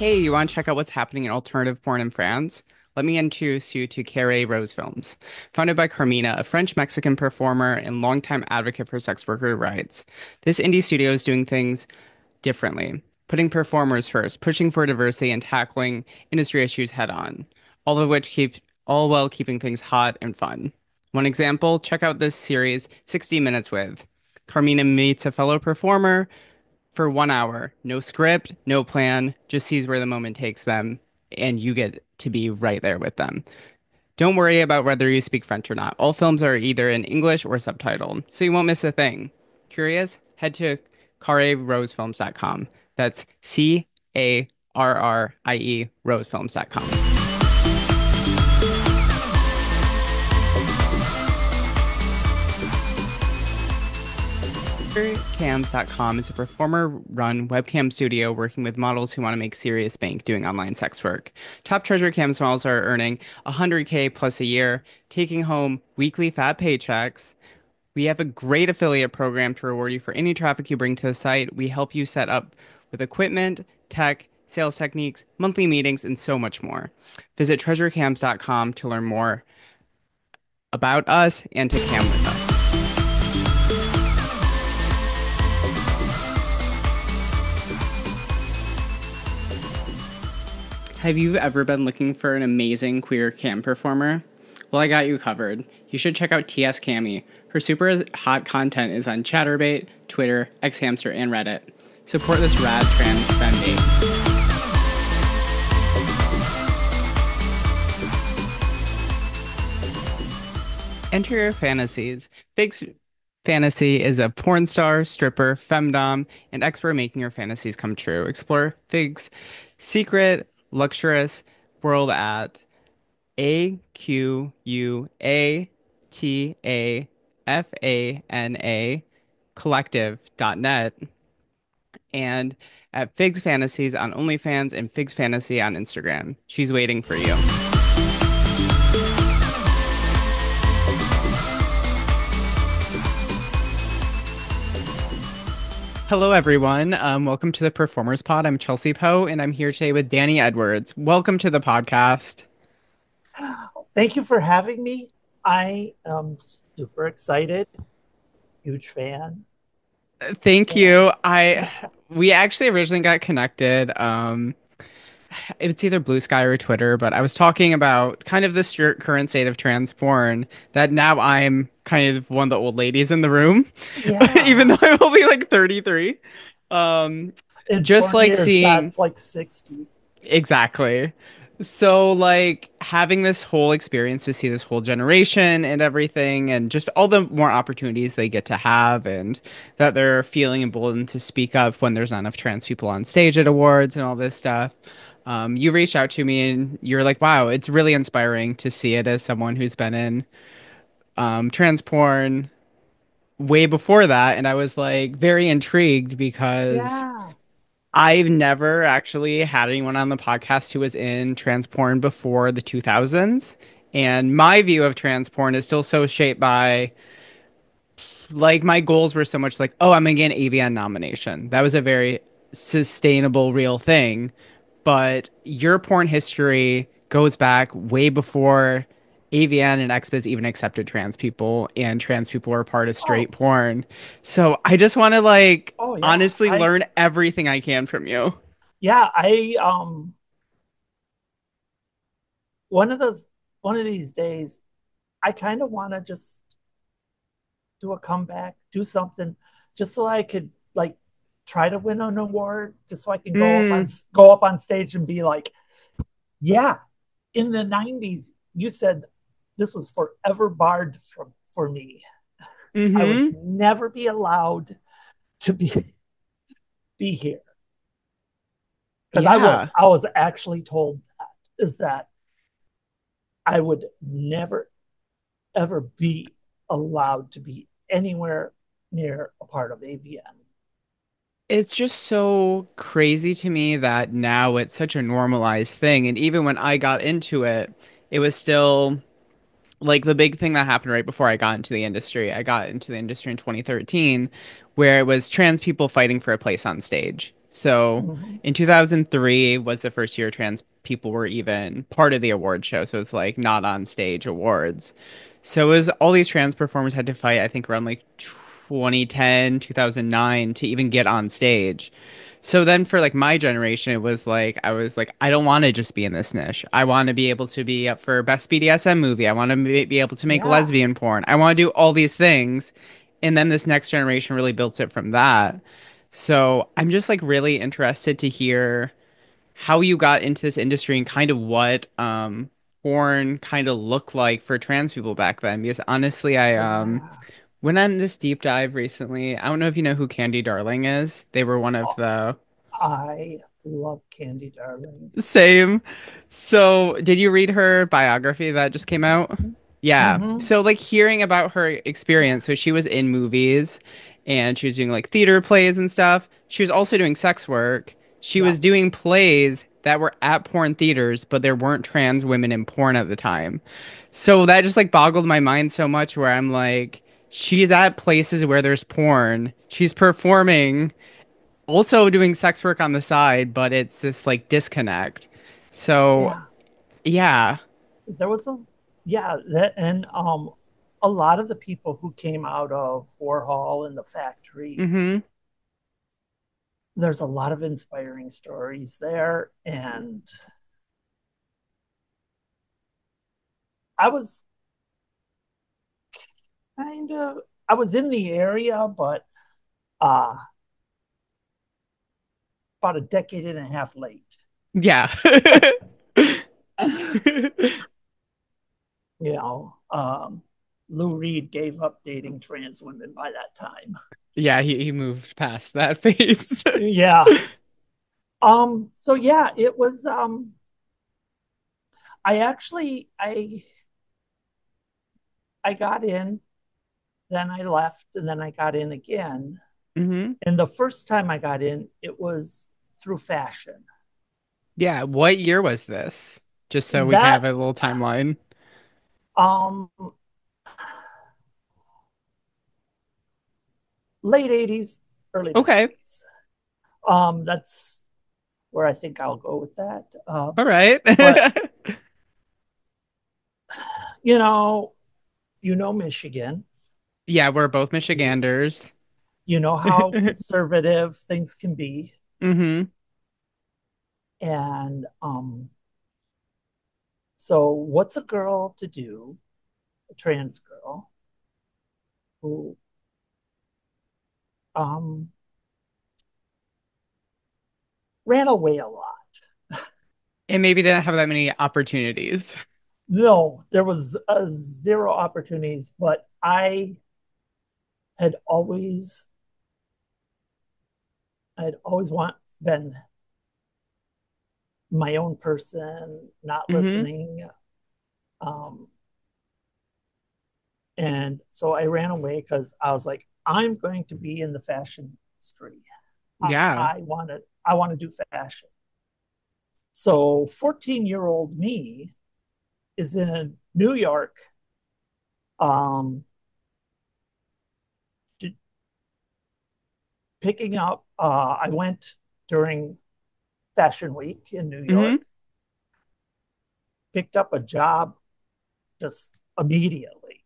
Hey, you want to check out what's happening in alternative porn in France? Let me introduce you to Carré Rose Films. Founded by Carmina, a French-Mexican performer and longtime advocate for sex worker rights. This indie studio is doing things differently, putting performers first, pushing for diversity, and tackling industry issues head on, all of which keep all while keeping things hot and fun. One example, check out this series 60 Minutes with. Carmina meets a fellow performer for 1 hour. No script, no plan, just sees where the moment takes them, and you get to be right there with them. Don't worry about whether you speak French or not. All films are either in English or subtitled, so you won't miss a thing. Curious? Head to carrierosefilms.com. That's Carrie rosefilms.com. Cams.com is a performer-run webcam studio working with models who want to make serious bank doing online sex work. Top Treasure Cams models are earning 100K plus a year, taking home weekly fat paychecks. We have a great affiliate program to reward you for any traffic you bring to the site. We help you set up with equipment, tech, sales techniques, monthly meetings, and so much more. Visit treasurecams.com to learn more about us and to cam with us. Have you ever been looking for an amazing queer cam performer? Well, I got you covered. You should check out TS Cami. Her super hot content is on Chatterbait, Twitter, Xhamster, and Reddit. Support this rad trans femme. Enter your fantasies. Fig's Fantasy is a porn star, stripper, femdom, and expert making your fantasies come true. Explore Fig's secret, luxurious world at AQUATAFANA collective.net and at Figs Fantasies on OnlyFans and Figs Fantasy on Instagram. She's waiting for you. Hello, everyone. Welcome to the Performers Pod. I'm Chelsea Poe, and I'm here today with Dani Edwards. Welcome to the podcast. Thank you for having me. I am super excited, huge fan. Thank And you. I We actually originally got connected. It's either Blue Sky or Twitter, but I was talking about kind of the current state of trans porn that now I'm kind of one of the old ladies in the room, even yeah, though I'm only like 33. Um, in just porn like years, seeing that's like 60. exactly. So like having this whole experience to see this whole generation and everything and just all the more opportunities they get to have and that they're feeling emboldened to speak up when there's not enough trans people on stage at awards and all this stuff. You reached out to me and you're like, wow, it's really inspiring to see it as someone who's been in trans porn way before that. And I was like very intrigued because Yeah. I've never actually had anyone on the podcast who was in trans porn before the 2000s. And my view of trans porn is still so shaped by, like, my goals were so much like, oh, I'm gonna get an AVN nomination. That was a very sustainable, real thing. But your porn history goes back way before AVN and XBiz even accepted trans people, and trans people were part of Oh, straight porn. So I just want to, like, oh yeah. honestly learn everything I can from you. Yeah, one of those one of these days, I kind of want to just do a comeback, do something just so I could like try to win an award, just so I can Mm, go up on stage and be like, yeah, in the 90s, you said this was forever barred for me. I would mm-hmm. never be allowed to be here because Yeah. I was actually told that is that I would never ever be allowed to be anywhere near a part of AVN. It's just so crazy to me that now it's such a normalized thing. And even when I got into it, it was still like the big thing that happened right before I got into the industry. I got into the industry in 2013, where it was trans people fighting for a place on stage. So Mhm. in 2003 was the first year trans people were even part of the award show. So it's like not on stage awards. So it was all these trans performers had to fight, I think around like 2010, 2009 to even get on stage. So then for like my generation, it was like I was like, I don't want to just be in this niche. I want to be able to be up for best BDSM movie. I want to be able to make Yeah, lesbian porn. I want to do all these things. And then this next generation really built it from that. So I'm just like really interested to hear how you got into this industry and kind of what porn kind of looked like for trans people back then. Because honestly, I yeah. went on this deep dive recently. I don't know if you know who Candy Darling is. They were one of Oh, the I love Candy Darling. same. So, did you read her biography that just came out? Yeah. Mm-hmm. So, like, hearing about her Yeah, experience. So, she was in movies and she was doing like theater plays and stuff. She was also doing sex work. She yeah, was doing plays that were at porn theaters, but there weren't trans women in porn at the time. So, that just like boggled my mind so much where I'm like, she's at places where there's porn. She's performing also doing sex work on the side, but it's this like disconnect. So, yeah. yeah. There was a yeah that and a lot of the people who came out of Warhol and the factory. Mm-hmm. There's a lot of inspiring stories there, and I was kind of I was in the area, but uh about a decade and a half late. Yeah. You know, Lou Reed gave up dating trans women by that time. Yeah, he moved past that phase. Yeah. So yeah, it was I actually I got in, then I left, and then I got in again. hmm And the first time I got in, it was through fashion. Yeah, what year was this? Just so we have That a little timeline. um late 80s, early Okay. 90s. That's where I think I'll go with that. All right. But you know, Michigan. Yeah, we're both You, Michiganders. you know how conservative things can be. hmm And so what's a girl to do, a trans girl who um ran away a lot? And maybe didn't have that many opportunities. No, there was zero opportunities, but had always I'd always want been my own person, not hmm listening. Um, and so I ran away because I was like, I'm going to be in the fashion industry. Yeah. I want to do fashion. So 14-year-old me is in New York, um, picking up. I went during Fashion Week in New hmm York, picked up a job just immediately.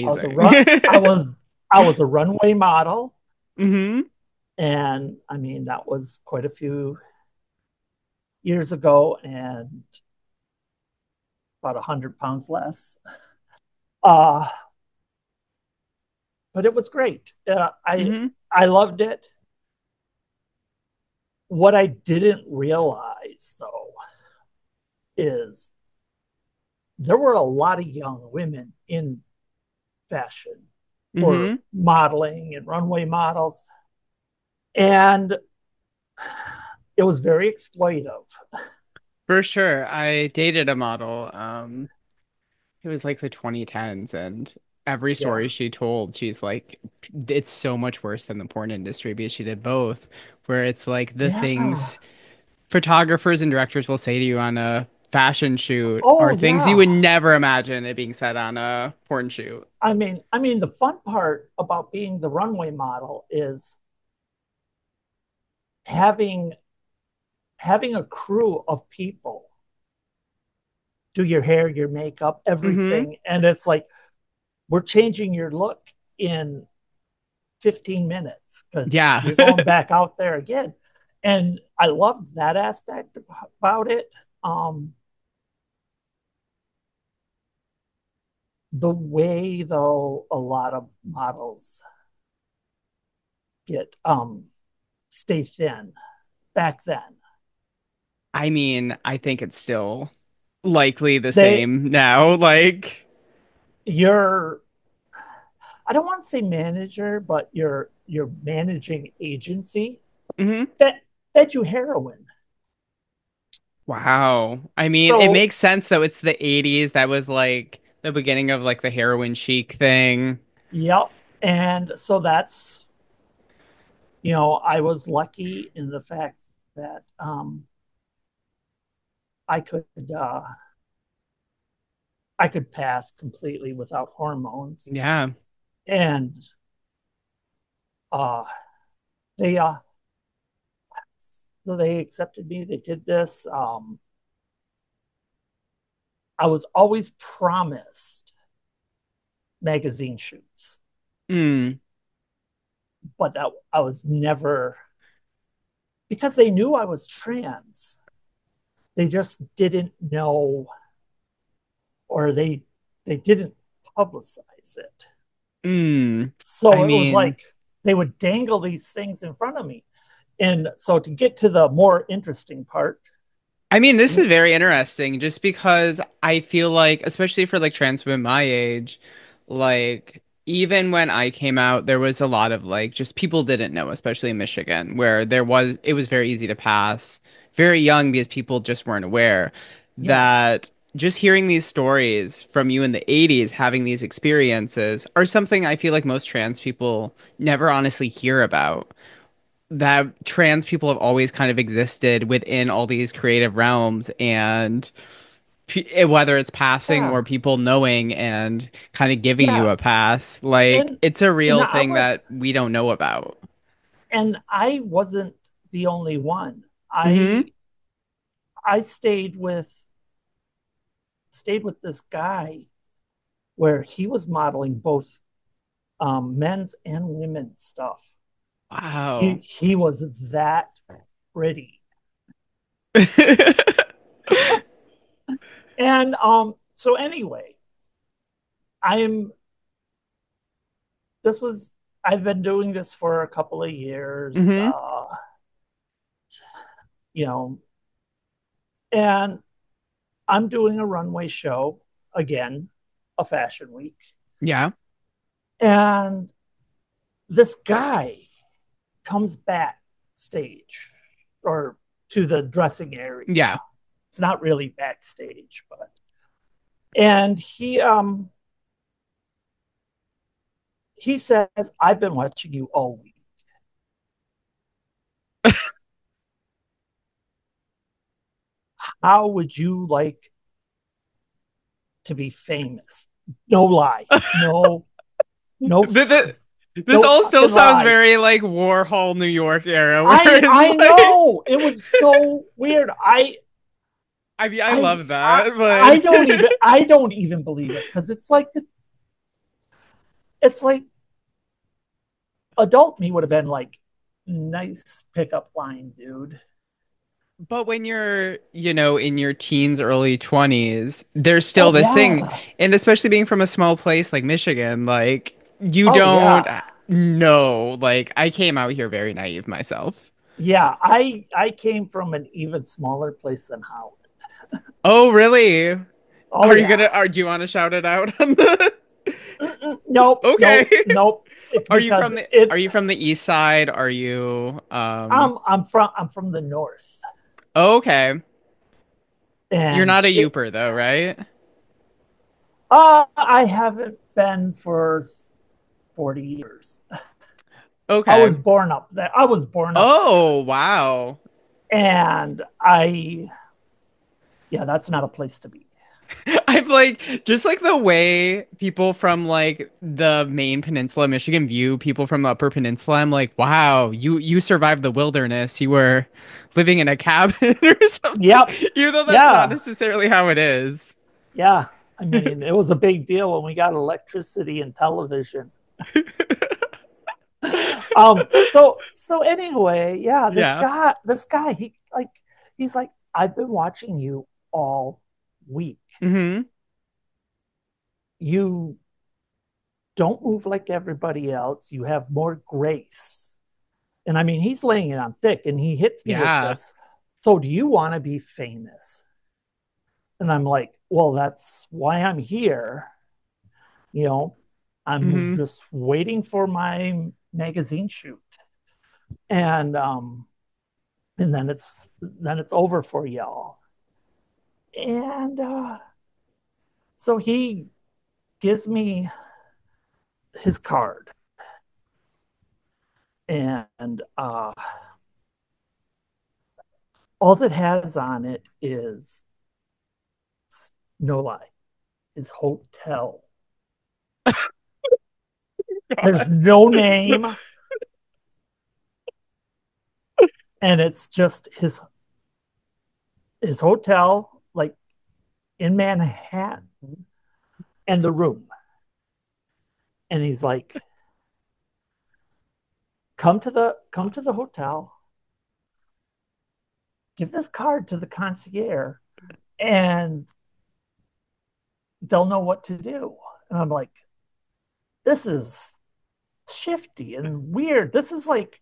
I was a Amazing. run. I was a runway model, hmm and I mean that was quite a few years ago, and about 100 pounds less. Uh, but it was great. hmm I loved it. What I didn't realize though is there were a lot of young women in fashion for hmm modeling and runway models, and it was very exploitive. For sure. I dated a model. It was like the 2010s, and every Yeah, story she told, she's like, it's so much worse than the porn industry because she did both, where it's like the yeah. things photographers and directors will say to you on a fashion shoot Oh are things you yeah. would never imagine it being said on a porn shoot. I mean, the fun part about being the runway model is having having a crew of people do your hair, your makeup, Mm-hmm. everything, and it's like we're changing your look in 15 minutes because Yeah. you're going back out there again. And I loved that aspect about it. Um, the way, though, a lot of models get stay thin back then. I mean, I think it's still likely the They same now. Like, you're I don't want to say manager, but your managing agency mhm. that fed you heroin. Wow. I mean, it So makes sense though. It's the 80s. That was like the beginning of like the heroin chic thing. yep. And so that's I was lucky in the fact that I could uh, I could pass completely without hormones, Yeah. and uh, they so they accepted me. They did this. I was always promised magazine shoots, Mm. but I was never because they knew I was trans. They just didn't know, or they didn't publicize it. Mm. I So it was mean, like they would dangle these things in front of me. And so to get to the more interesting part, this is very interesting just because I feel like, especially for like trans women my age, like even when I came out, there was a lot of like just people didn't know, especially in Michigan, where it was very easy to pass very young because people just weren't aware yeah, that just hearing these stories from you in the 80s, having these experiences are something I feel like most trans people never honestly hear about that trans people have always kind of existed within all these creative realms and whether it's passing yeah, or people knowing and kind of giving you yeah. a pass, like And it's a and real thing that we don't know about. I wasn't the only one. Hmm. I stayed with this guy where he was modeling both men's and women's stuff. Wow. He was that pretty. And so anyway, I'm this was I've been doing this for a couple of years, Hmm. you know, and I'm doing a runway show again, a fashion week, Yeah. and this guy comes backstage or to the dressing area. Yeah. It's not really backstage, but and he says, "I've been watching you all week. How would you like to be famous?" No lie. No, no, Th- th- this no all still fucking sounds lie. very like Warhol New York era where I it's like know it was so weird. I love that, I don't even believe it because it's like adult me would have been like, nice pickup line, dude. but when you're, in your teens, early 20s, there's still Oh this thing, yeah. and especially being from a small place like Michigan, like you Oh don't yeah. know. Like I came out here very naive myself. Yeah. I came from an even smaller place than Howard. Oh, really? Oh yeah. Do you want to shout it out on the Nope, Okay. nope, nope. Are you Because from the it are you from the east side? Are you I'm from the north, okay. You're and not a it Youper though, right? I haven't been for 40 years. Okay. I was born up there. Oh, wow. And yeah, that's not a place to be. I'm like just like the way people from like the main peninsula of Michigan view people from the Upper Peninsula. I'm like, wow, you survived the wilderness. You were living in a cabin or something. Yep. Even though that's not Yeah. necessarily how it is. Yeah. I mean, it was a big deal when we got electricity and television. So anyway, yeah, Yeah. this guy, he's like, I've been watching you all week. Hmm. You don't move like everybody else. You have more grace. And I mean, he's laying it on thick and he hits me with Yeah. this. So do you want to be famous? And I'm like, well, that's why I'm here. You know, I'm Hmm. just waiting for my magazine shoot. And then it's over for y'all. And so he gives me his card, and all it has on it is, no lie, his hotel. There's God. no name, and it's just his hotel, like in Manhattan, and the room. And he's like, come to the hotel, give this card to the concierge, and they'll know what to do. And I'm like, this is shifty and weird. This is like,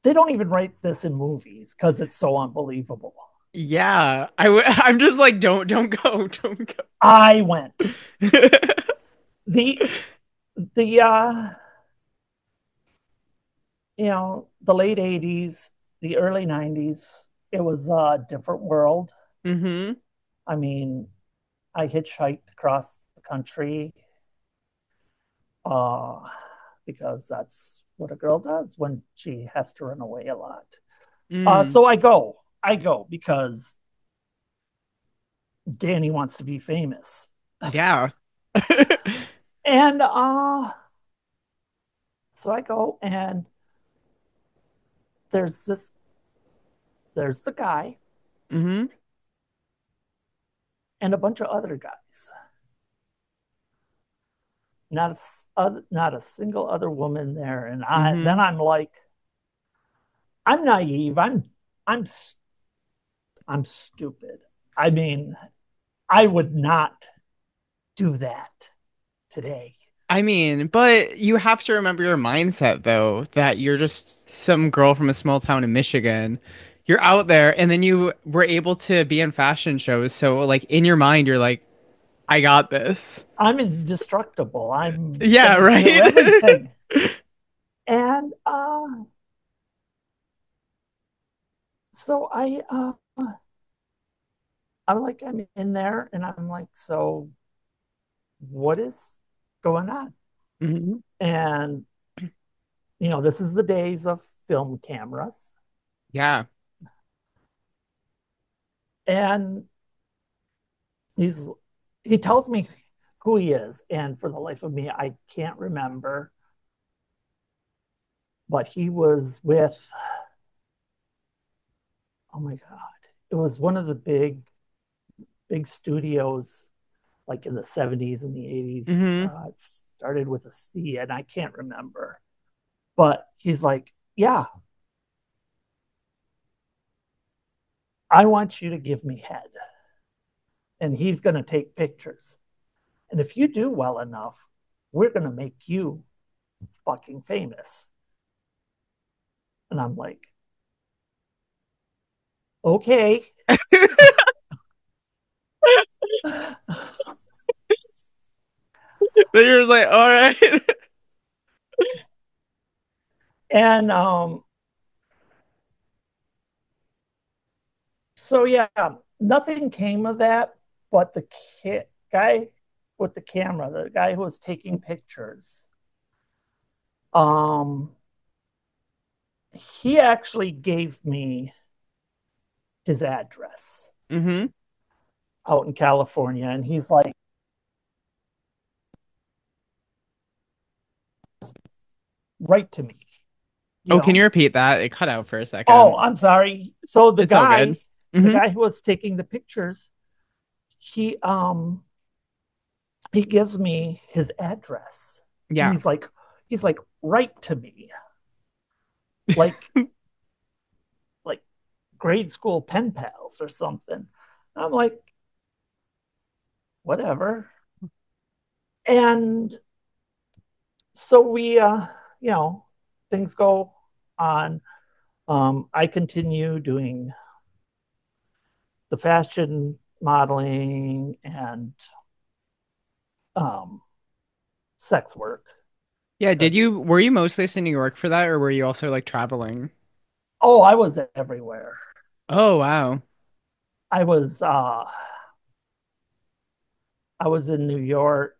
they don't even write this in movies because it's so unbelievable. Yeah. I'm just like, don't go, don't I went. go. The the the late 80s, the early 90s, it was a different world. Hmm. I mean, I hitchhiked across the country uh because that's what a girl does when she has to run away a lot. Mm. So I go because Danny wants to be famous. Yeah. And so I go, and there's this there's the guy Hmm. and a bunch of other guys. Not a single other woman there. And I then Hmm. I'm like, I'm naive. I'm I'm stupid. I mean, I would not do that today. I mean, but you have to remember your mindset though, that you're just some girl from a small town in Michigan. You're out there and then you were able to be in fashion shows. So like in your mind, you're like, I got this. I'm indestructible. I'm Yeah, gonna do right? everything. And so I'm in there, and I'm like, so what is going on? Hmm. And this is the days of film cameras. Yeah. And he's he tells me who he is, and for the life of me, I can't remember. But he was with, oh my god, it was one of the big studios, like in the 70s and the 80s. Hmm. It started with a C, and I can't remember. But he's like, yeah, I want you to give me head, and he's going to take pictures. And if you do well enough, we're going to make you fucking famous. And I'm like, okay. Then you're just like, all right. And so, yeah, nothing came of that. But the guy with the camera, the guy who was taking pictures, um, he actually gave me his address. Mm-hmm. out in California, and he's like right to me, you Oh, can you know. repeat that? It cut out for a Oh, second. I'm sorry. So the It's all good. guy, the Mm-hmm. guy who was taking the pictures, he um he gives me his address, and Yeah. he's like right to me, like like grade school pen pals or something. I'm like, whatever. And so we you know, things go on. I continue doing the fashion modeling and um sex work. Yeah, That's were you mostly in New York for that, or were you also like traveling? Oh, I was everywhere. Oh, wow. I was I was in New York.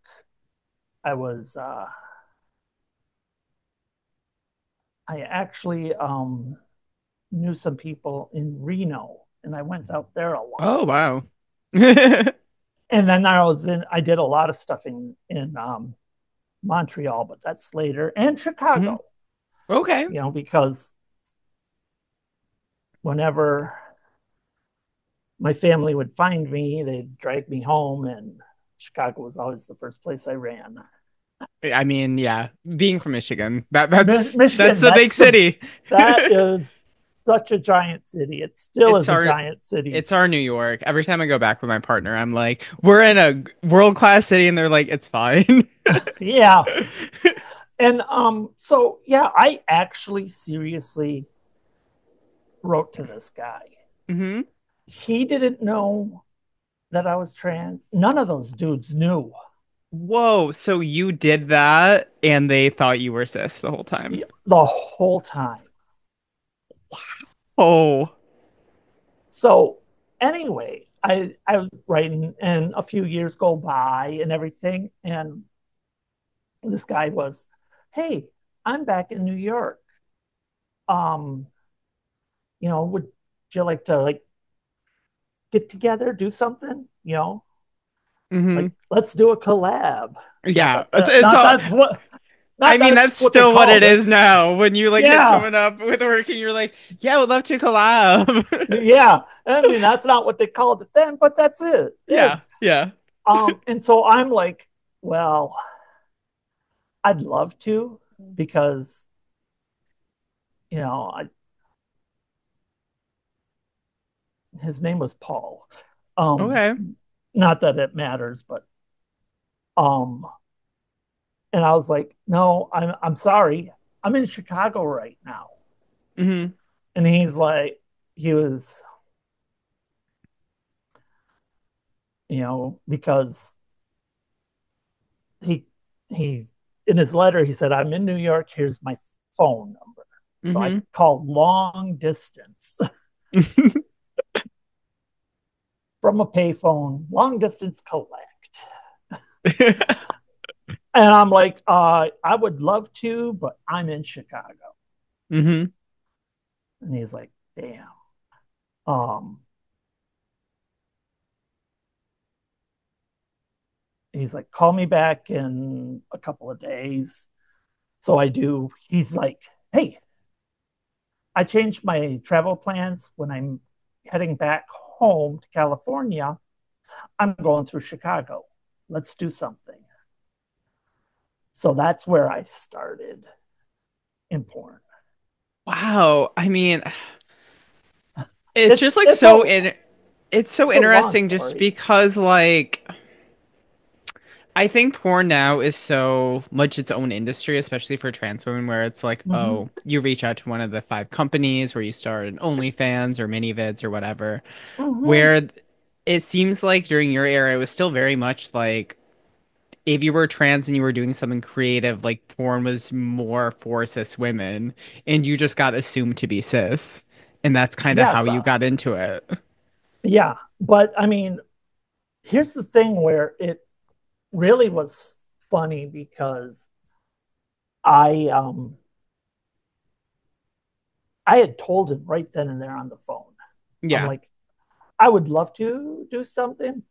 I actually knew some people in Reno, and I went out there a lot. Oh, wow. And then I did a lot of stuff in Montreal, but that's later, and Mhm. Chicago, Okay. because whenever my family would find me, they'd drag me home, and Chicago was always the first place I ran. I mean, yeah, being from Michigan, that's Michigan, the big city. that is such a giant city. It still It's is a our giant city. it's our New York. Every time I go back with my partner, I'm like, we're in a world-class city, and they're like, it's fine. Yeah. And so yeah, I actually seriously wrote to this guy. Hmm. He didn't know that I was trans. None of those dudes knew Whoa, so you did that, and they thought you were cis the whole time. the whole time. Oh. So anyway, I was writing, and a few years go by and everything, and this guy was, hey, I'm back in New York. Um, would you like to get together, do something? Hmm. Like let's do a collab. Not Yeah, that it's not all. that's what I not mean, that's that's what they still what it called it. is now. When you like hit Yeah, someone up with working, you're like, yeah, I would love to collab. yeah. I mean, that's not what they called it then, but that's it. Yeah, Is yeah. and so I'm like, well, I'd love to because I, his name was Paul. Um, Okay. Not that it matters, but um, and I was like, no, I'm sorry, I'm in Chicago right now, Hmm. and he's like, he was, because he he in his letter he said, I'm in New York. Here's my phone number. So I Hmm. called long distance from a payphone, long distance collect. And I'm like, I would love to, but I'm in Chicago. Hmm. And he's like, damn. Um, he's like, call me back in a couple of days. So I do. He's like, hey, I changed my travel plans when I'm heading back home to California. I'm going through Chicago. Let's do something. So that's where I started in porn. Wow. I mean, it's It's just like it's a it's so it's a long interesting just story. because like I think porn now is so much its own industry, especially for trans women, where it's like, Mm-hmm. oh, you reach out to one of the five companies where you start an OnlyFans or MiniVids or whatever, Mm-hmm. where it seems like during your era, it was still very much like if you were trans and you were doing something creative, like porn was more for cis women, and you just got assumed to be cis. And that's kind of how Yes, you got into it. yeah, but I mean, here's the thing where it really was funny because I um I had told him right then and there on the phone. I'm Yeah. like, I would love to do something,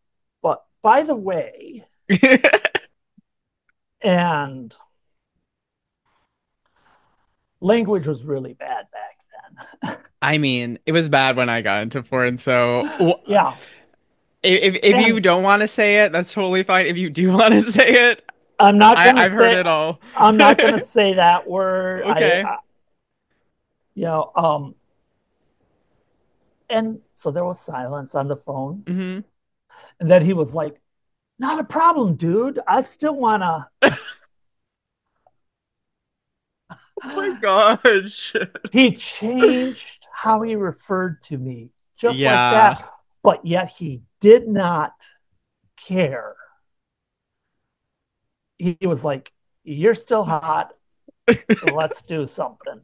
but by the way, and language was really bad back I mean, it was bad when I got into porn, so then. Yeah. if you And don't want to say it, that's totally fine. If you do want to say it, I'm not going to I've heard say, it all. I'm not going to say that word. Okay. You know, and so there was silence on the phone. Hmm. And then he was like, not a problem, dude. I still want Oh my to. gosh. He changed how he referred to me just like Yeah. that, but yet he did not care. He was like, you're still hot. Let's do something.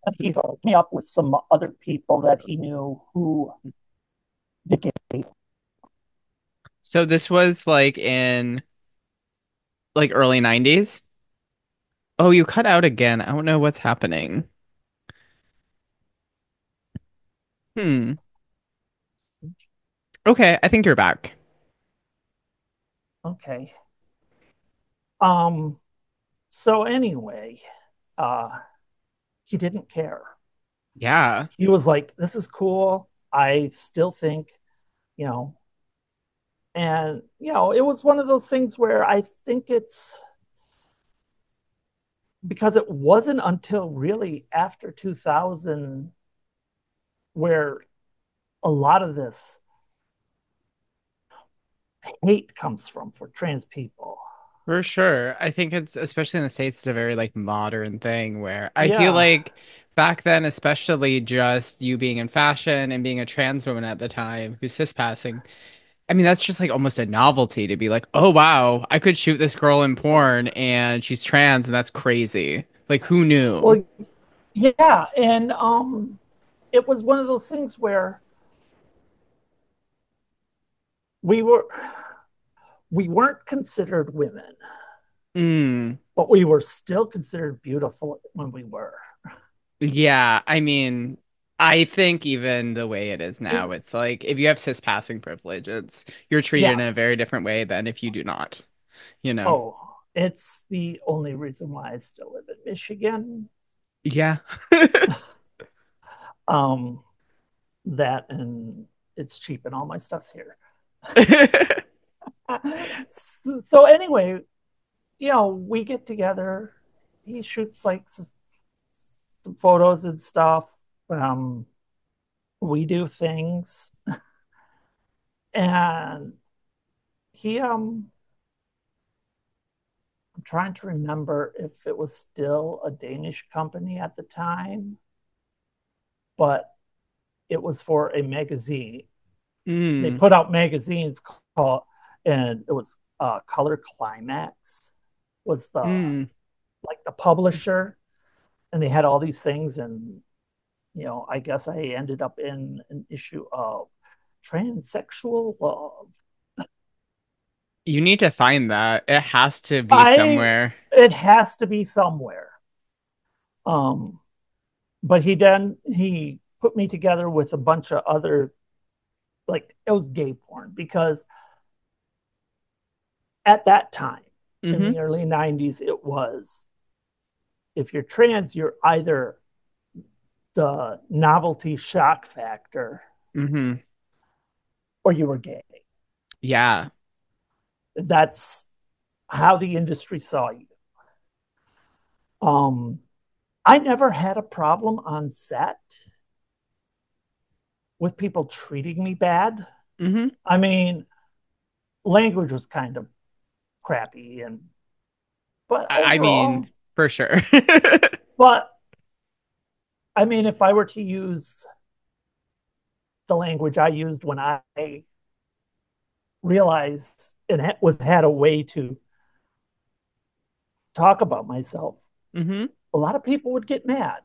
And he hooked me up with some other people that he knew who did gay. So this was like in like early 90s. Oh, you cut out again. I don't know what's happening. Hmm. Okay, I think you're back. Okay. Um, so anyway, uh, he didn't care. Yeah, He was like, this is cool. I still think, you know, and it was one of those things where I think it's because it wasn't until really after 2000 where a lot of this hate comes from for trans people. for sure. I think it's especially in the States, it's a very like modern thing where I feel Yeah. like back then, especially just you being in fashion and being a trans woman at the time who's cis passing. I mean, that's just like almost a novelty to be like, oh wow, I could shoot this girl in porn and she's trans and that's crazy. Like, who knew? Well, yeah, and it was one of those things where we were we weren't considered women, Mm. but we were still considered beautiful when we were. Yeah, I mean, I think even the way it is now, it's like if you have cis passing privilege, you're treated in a Yes. very different way than if you do not, you know? Oh, it's the only reason why I still live in Michigan. Yeah. Um, that and it's cheap and all my stuff's here. So anyway, we get together. He shoots like some photos and stuff. Um, we do things, and he I'm trying to remember if it was still a Danish company at the time, but it was for a magazine. They Mm, put out magazines called, and it was Color Climax was the mm. like the publisher, and they had all these things, and I guess I ended up in an issue of Transsexual Love. You need to find that. It has to be I somewhere. It has to be somewhere. Um, but he put me together with a bunch of other, like, it was gay porn because at that time in Hmm. the early 90s it was, if you're trans, you're either the novelty shock factor Hmm. or you were gay. Yeah. That's how the industry saw you. Um, I never had a problem on set with people treating me bad. Hmm. I mean, language was kind of crappy, and but I mean, overall, for sure. but I mean, if I were to use the language I used when I realized and had a way to talk about myself, Hmm. a lot of people would get mad.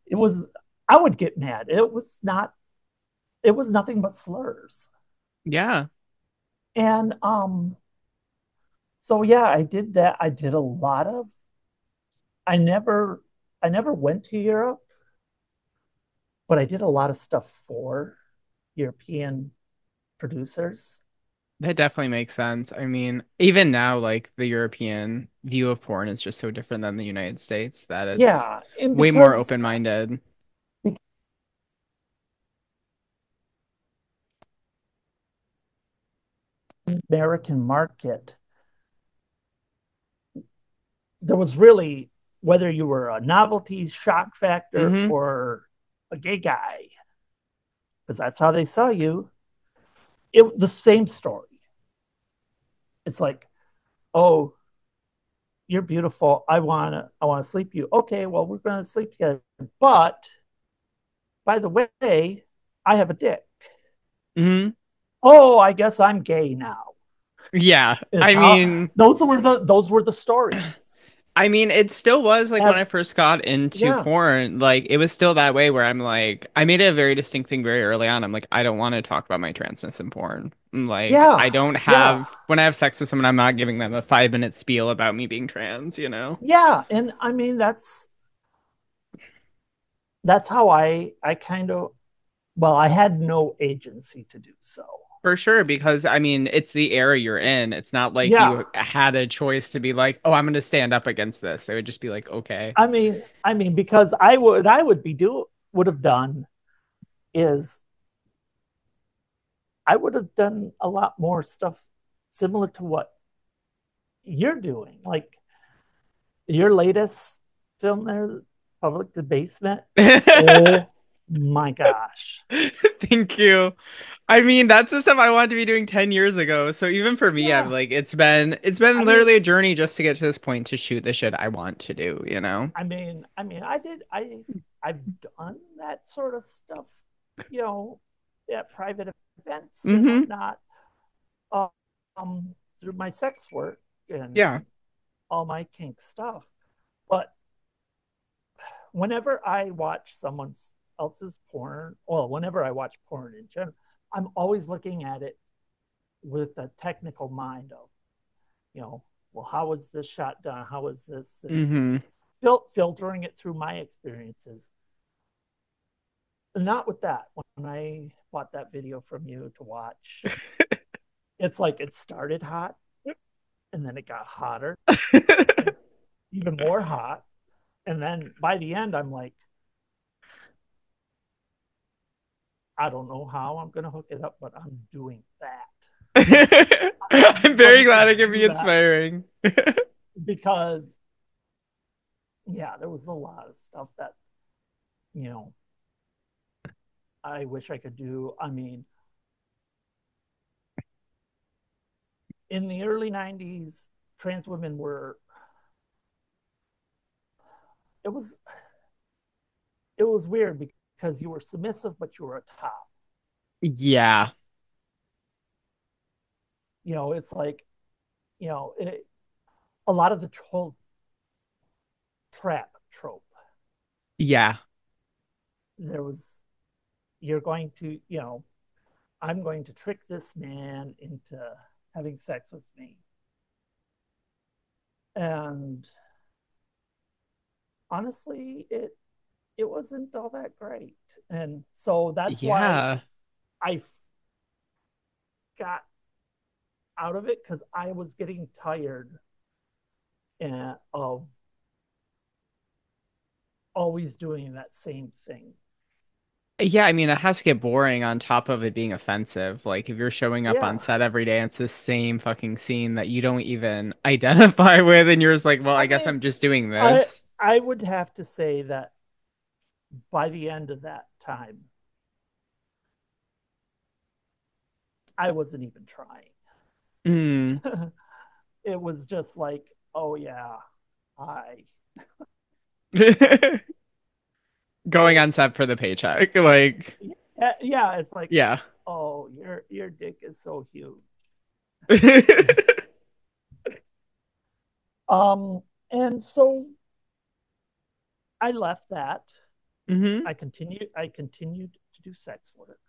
It was I would get mad. It was nothing but slurs. Yeah. And so yeah, I did that. I did a lot of I never went to Europe, but I did a lot of stuff for European producers. That definitely makes sense. I mean, even now, like the European view of porn is just so different than the United States that it's Yeah, and way more because open-minded. the American market, there was really, whether you were a novelty shock factor Hmm. or a gay guy, because that's how they saw you, it the same story. It's like, oh, you're beautiful. I want to sleep you. Okay, well, we're going to sleep together. But by the way, I have a dick. Hmm. Oh, I guess I'm gay now. Yeah. Is how those were the stories. It still was like when And I first got into yeah, porn, like it was still that way where I'm like, I made a very distinct thing very early on. I'm like, I don't want to talk about my transness in porn. Like, I yeah, don't yeah, have, when I have sex with someone, I'm not giving them a 5 minute spiel about me being trans, you know? yeah. And I mean that's how I kind of, well, I had no agency to do so. For sure, because it's the era you're in. It's not like Yeah. you had a choice to be like, oh, I'm going to stand up against this. They would just be like, okay. I mean, because I would have done is I would have done a lot more stuff similar to what you're doing. Like your latest film there, Public the Basement. Oh my gosh. Thank you. That's the stuff I wanted to be doing 10 years ago. So even for me, I'm Yeah. like, it's been I literally mean, a journey just to get to this point to shoot the shit I want to do, you know? I've done that sort of stuff, you know, at private events and Hmm. whatnot, uh, through my sex work and Yeah. all my kink stuff. But whenever I watch someone else's porn, well, whenever I watch porn in general, I'm always looking at it with a technical mind of, you know, well, how was this shot done? How was this? And Hmm. filtering it through my experiences. And not with that. When I bought that video from you to watch, it's like it started hot and then it got hotter and even more hot. And then by the end, I'm like, I don't know how I'm going to hook it up, but I'm doing that. I'm I'm very going to glad I can be do that inspiring. because, yeah, there was a lot of stuff that, you know, I wish I could do. I mean, in the early 90s, trans women were, it was, it was weird because you were submissive, but you were a top. Yeah. It's like, a lot of the whole trap trope. Yeah. There was, you're going to, I'm going to trick this man into having sex with me. And honestly, it wasn't all that great. And so that's why Yeah. I got out of it because I was getting tired of always doing that same thing. Yeah, it has to get boring on top of it being offensive. Like if you're showing up on Yeah. set every day and it's the same fucking scene that you don't even identify with and you're just like, well, I I guess mean, I'm just doing I this. I would have to say that by the end of that time, I wasn't even trying. Mm. It was just like, oh yeah, I Going oh on set for the paycheck. Like, yeah, yeah. It's like, yeah. oh, your dick is so huge. Hmm. Um, and so I left that. I continued to do sex work.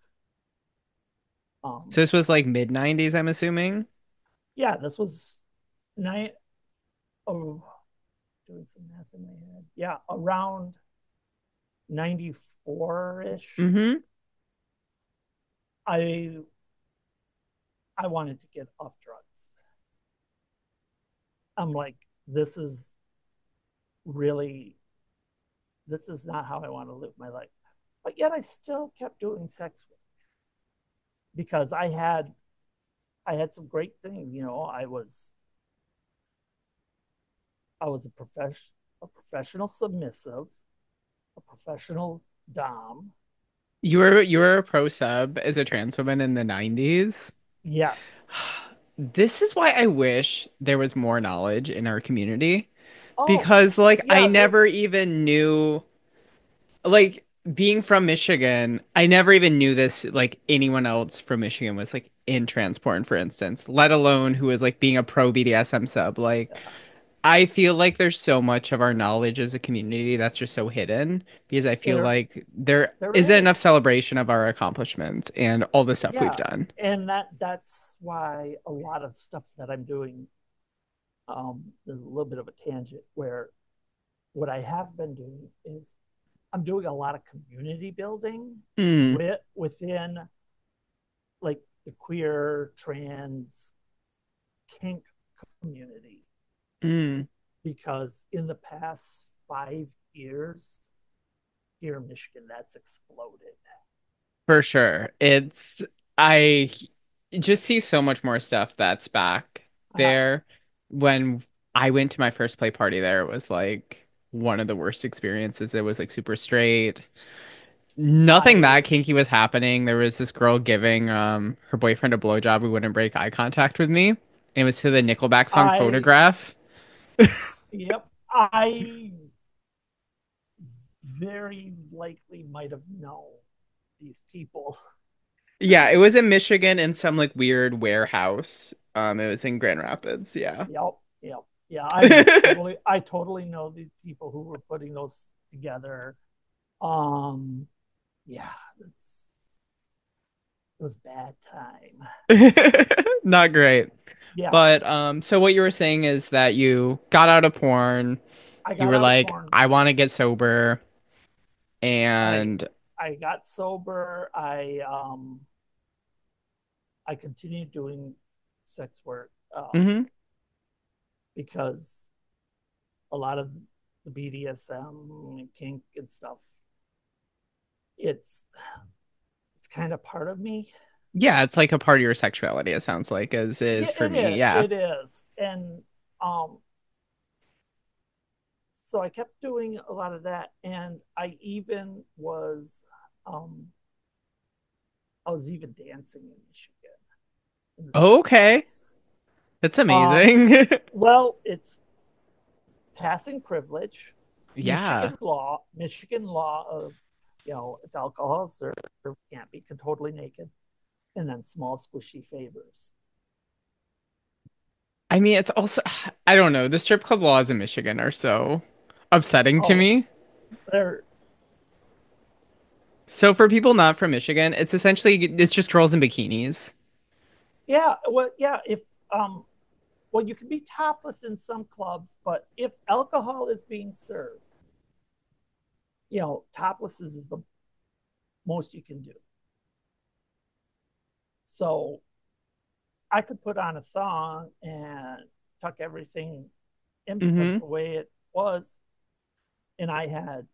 So Um, this was like mid 90s, I'm assuming. yeah, this was night. Oh, doing some math in my head. Yeah, around 94-ish, Mm-hmm. I I wanted to get off drugs. I'm like, this is really, this is not how I want to live my life. But yet I still kept doing sex work because I had some great things. You know, I was a professional submissive, a professional dom. You were a pro sub as a trans woman in the 90s. Yes. This is why I wish there was more knowledge in our community Oh, because like I yeah. never even knew like being from Michigan, I never even knew this like anyone else from Michigan was like in transport, for instance, let alone who was like being a pro BDSM sub. Like I feel like there's so much of our knowledge as a community that's just so hidden because I feel there like there there isn't enough is. celebration of our accomplishments and all the stuff we've Yeah, done. and that's why a lot of stuff that I'm doing, is a little bit of a tangent. Where what I have been doing is I'm doing a lot of community building Mm, within like the queer, trans, kink community, mm. because in the past 5 years here in Michigan, that's exploded. For sure. I just see so much more stuff that's back Uh, there. When I went to my first play party there, it was like one of the worst experiences. It was like super straight. Nothing that I kinky was happening. There was this girl giving her boyfriend a blowjob who wouldn't break eye contact with me. It was to the Nickelback song I Photograph. yep, I very likely might have known these people. Yeah, it was in Michigan in some like weird warehouse. It was in Grand Rapids, yeah. Yep, yep, yeah. I totally know the people who were putting those together. Um, yeah, it was bad time. Not great. Yeah, But so what you were saying is that you got out of porn, I you got were out of like, porn. I want to get sober, I and I got sober. I continued doing sex work, mhm. because a lot of the BDSM and kink and stuff, it's it's kind of part of me. Yeah, it's like a part of your sexuality, it sounds like, as is Yeah, for me. Yeah. it is, and um, so I kept doing a lot of that, and um, I was even dancing in Michigan in the strip Okay. clubs. That's Um, amazing. well, it's passing privilege. Yeah. Michigan law of, you know, if alcohol served, can't be totally naked, and then small squishy favors. I mean, it's also, I don't know, the strip club laws in Michigan are so upsetting to Oh, me. they're So for people not from Michigan, it's essentially it's just girls in bikinis. yeah. Well, yeah. If well, you can be topless in some clubs, but if alcohol is being served, you know, topless is the most you can do. So I could put on a thong and tuck everything in because Hmm. the way it was, and I had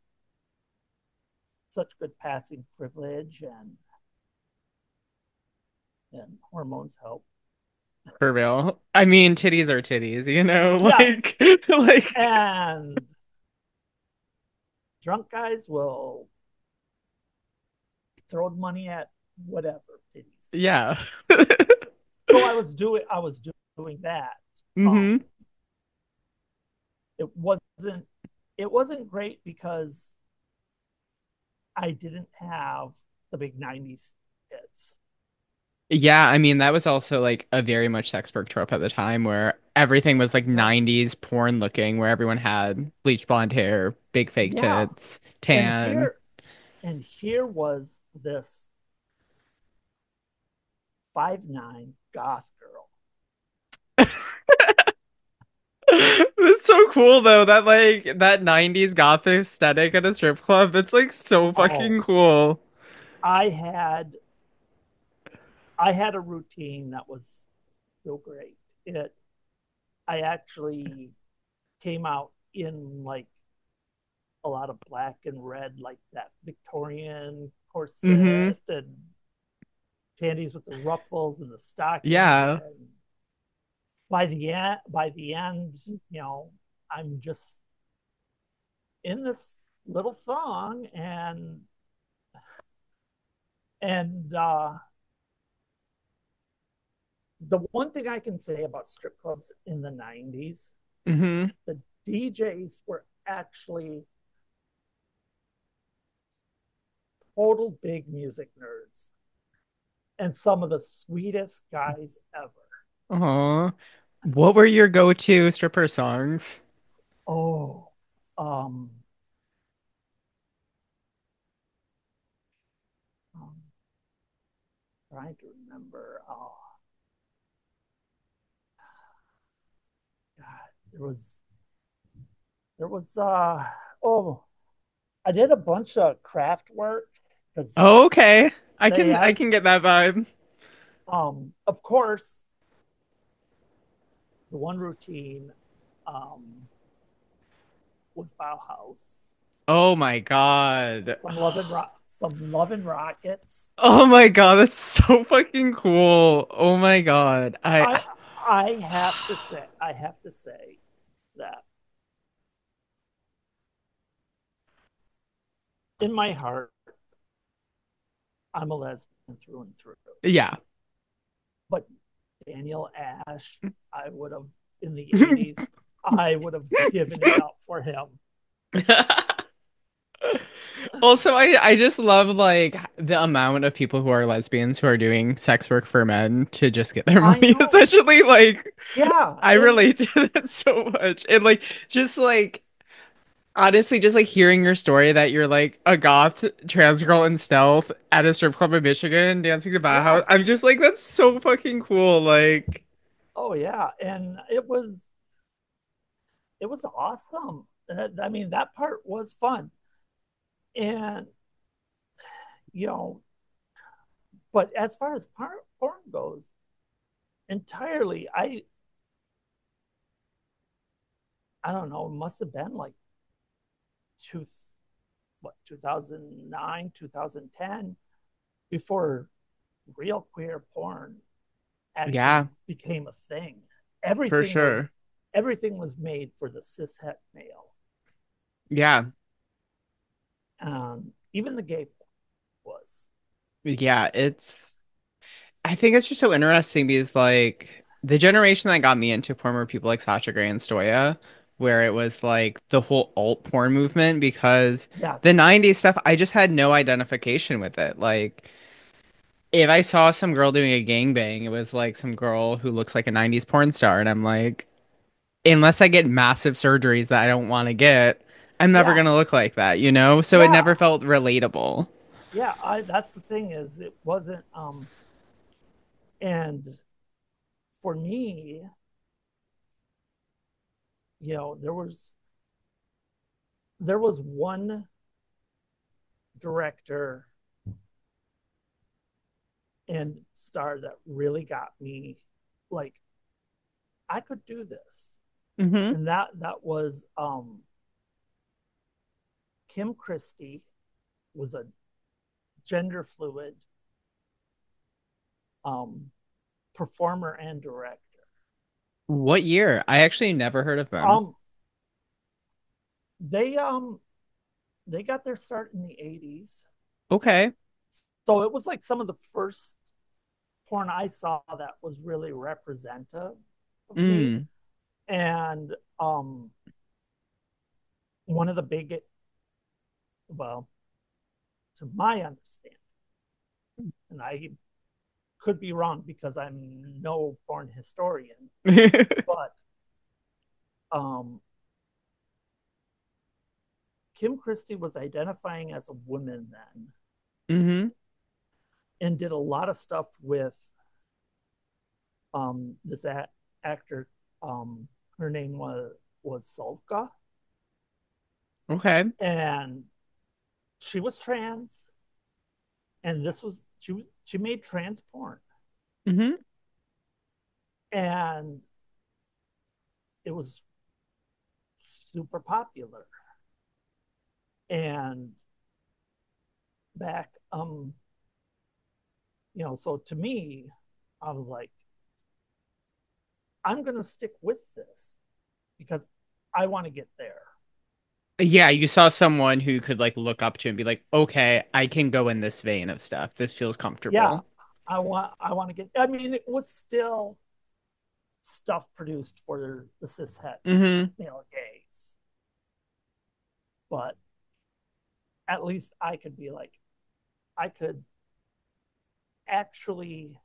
such good passing privilege, and hormones help. For real. I mean, titties are titties, you know? Yes, Like and drunk guys will throw money at whatever titties. yeah. So I was doing that. Um, Hmm. it wasn't it wasn't great because I didn't have the big '90s hits. Yeah, I mean, that was also like a very much sex work trope at the time where everything was like Yep. 90s porn looking, where everyone had bleached blonde hair, big fake Yeah. tits, And tan. here was this 5'9" goth girl. so cool though that like that 90s goth aesthetic at a strip club. It's like so Oh, fucking cool. I had I had a routine that was so great. It I actually came out in like a lot of black and red, like that Victorian Hmm. corset and panties with the ruffles and the stockings. Yeah. And by the end, you know, I'm just in this little thong and the one thing I can say about strip clubs in the 90s, Hmm. the DJs were actually total big music nerds and some of the sweetest guys ever. Aw. What were your go-to stripper songs? Oh, um, um trying to remember. Oh, God, there was oh, I did a bunch of craft work because Oh, okay. they I had can get that vibe. of course the one routine was Bauhaus. Oh my God. Some love and rockets. Oh my God, that's so fucking cool. Oh my God. I I have to say that in my heart I'm a lesbian through and through. Yeah. But Daniel Ash, I would have in the 80s, I would have given it up for him. Also, I just love like the amount of people who are lesbians who are doing sex work for men to just get their I money, know. essentially. Like, Yeah, I and relate to that so much. And like, just like, honestly, just like hearing your story that you're like a goth trans girl in stealth at a strip club in Michigan dancing to Bauhaus. yeah. I'm just like, that's so fucking cool. Like, Oh yeah, and it was awesome. I mean, that part was fun. And you know, but as far as porn goes, entirely I don't know, it must have been like two what 2009, 2010 before real queer porn actually yeah, became a thing. for Everything was sure. everything was made for the cishet male. Yeah. Even the gay was. Yeah, I think it's just so interesting because like the generation that got me into porn were people like Sasha Grey and Stoya, where it was like the whole alt porn movement because the Yes. 90s stuff, I just had no identification with it. Like if I saw some girl doing a gangbang, it was like some girl who looks like a 90s porn star, and I'm like, unless I get massive surgeries that I don't want to get, I'm never Yeah. gonna look like that, you know? So it Yeah. never felt relatable. Yeah. I That's the thing is it wasn't and for me, you know, there was one director and star that really got me like I could do this. Hmm. And that was Kim Christie was a gender fluid um, performer and director. What year? I actually never heard of them. Um, they um, they got their start in the 80s, Okay. so it was like some of the first porn I saw that was really representative of me. Mm. And one of the big, well, to my understanding, and I could be wrong because I'm no porn historian, but um, Kim Christie was identifying as a woman then Hmm. and did a lot of stuff with this actor. Her name was was Solka, Okay. and she was trans, and she made trans porn, Hmm. and it was super popular. And back, so to me, I was like, I'm gonna stick with this because I want to get there. Yeah, you saw someone who could like look up to and be like, okay, I can go in this vein of stuff. This feels Yeah, comfortable. I want to get. I mean, it was still stuff produced for the cishet, Hmm. gays, but at least I could be like, I could actually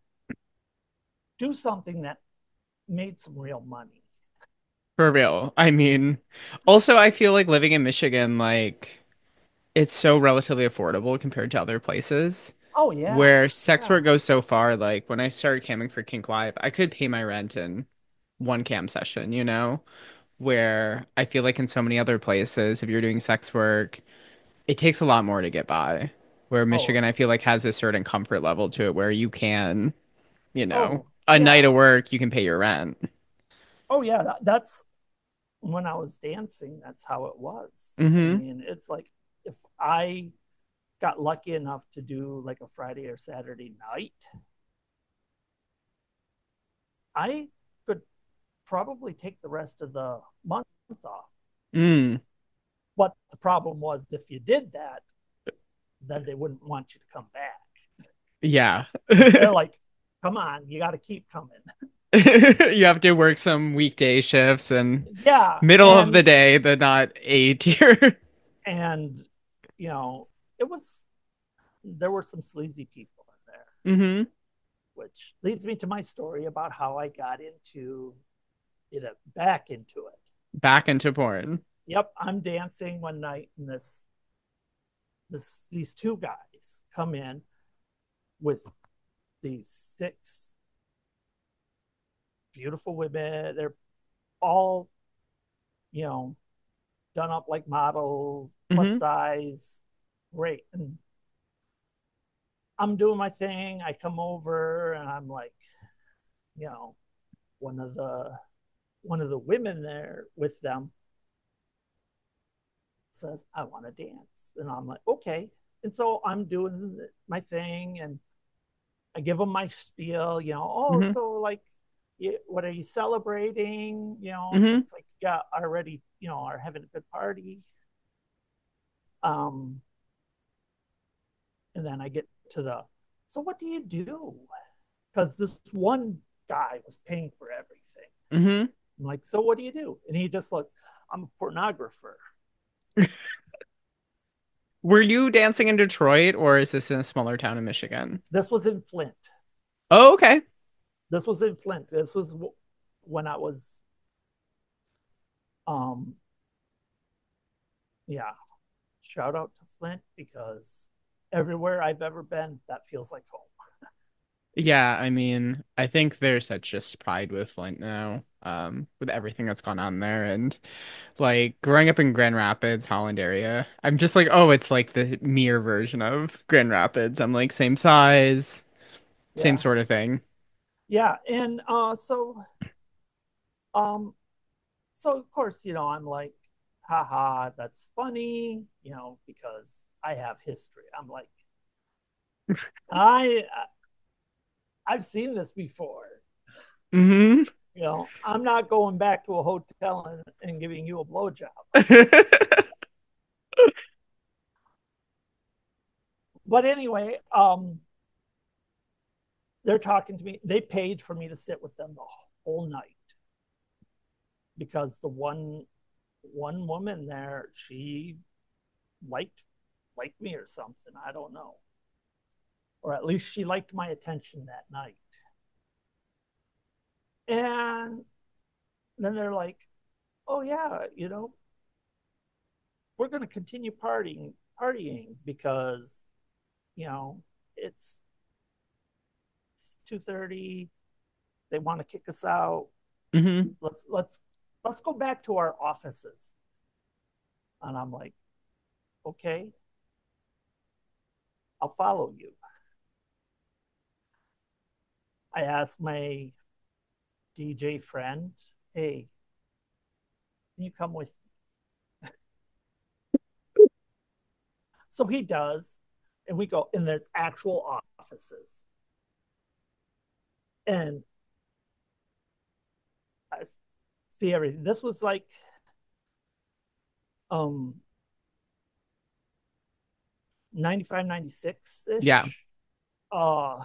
do something that made some real money. For real. I mean, also I feel like living in Michigan, like it's so relatively affordable compared to other places Oh yeah, where sex yeah. work goes so far. Like when I started camming for Kink Live, I could pay my rent in one cam session, you know? Where I feel like in so many other places, if you're doing sex work, it takes a lot more to get by. Where Oh, Michigan, I feel like has a certain comfort level to it where you can, oh a night yeah, of work, you can pay your rent. oh yeah. That's when I was dancing. That's how it was. I Hmm. mean, it's like if I got lucky enough to do like a Friday or Saturday night, I could probably take the rest of the month off. Mm, But the problem was if you did that, then they wouldn't want you to come back. yeah. They're like, come on, you got to keep coming. You have to work some weekday shifts and Yeah. middle of the And, day, the not A tier. and, you know, it was, there were some sleazy people in there, Hmm. which leads me to my story about how I got into back into it. Back into porn. Yep. I'm dancing one night and these two guys come in with these six beautiful women. They're all, you know, done up like models, plus Hmm. size, great. And I'm doing my thing. I come over and I'm like, you know, one of the one of the women there with them says, I want to dance. And I'm like, okay. And so I'm doing my thing and I give them my spiel, oh, Hmm. so like, what are you celebrating? It Hmm. looks like you got already, are having a good party. Um, and then I get to so what do you do? Because this one guy was paying for everything. Hmm. I'm like, so what do you do? And he just like, I'm a pornographer. Were you dancing in Detroit or is this in a smaller town in Michigan? This was in Flint. Oh, okay. This was in Flint. This was when I was, um, yeah, shout out to Flint because everywhere I've ever been, that feels like home. Yeah, I mean, I think there's such just pride with Flint now, with everything that's gone on there. And like growing up in Grand Rapids, Holland area, I'm just like, oh, it's like the mere version of Grand Rapids. I'm like, same size, same Yeah. sort of thing. Yeah. And um, so of course, I'm like, haha, that's funny, because I have history. I'm like, I I've seen this before. Hmm. I'm not going back to a hotel and giving you a blowjob. But anyway, they're talking to me. They paid for me to sit with them the whole night because the one woman there, she liked liked me or something. I don't know, or at least she liked my attention that night. And then they're like, "Oh yeah, we're going to continue partying because you know it's 2:30. They want to kick us out. Hmm. Let's let's go back to our offices. And I'm like, okay, I'll follow you. I asked my DJ friend, hey, can you come with me? So he does. And we go in their actual offices. And I see everything. This was like um 95, 96 Yeah. ish. Uh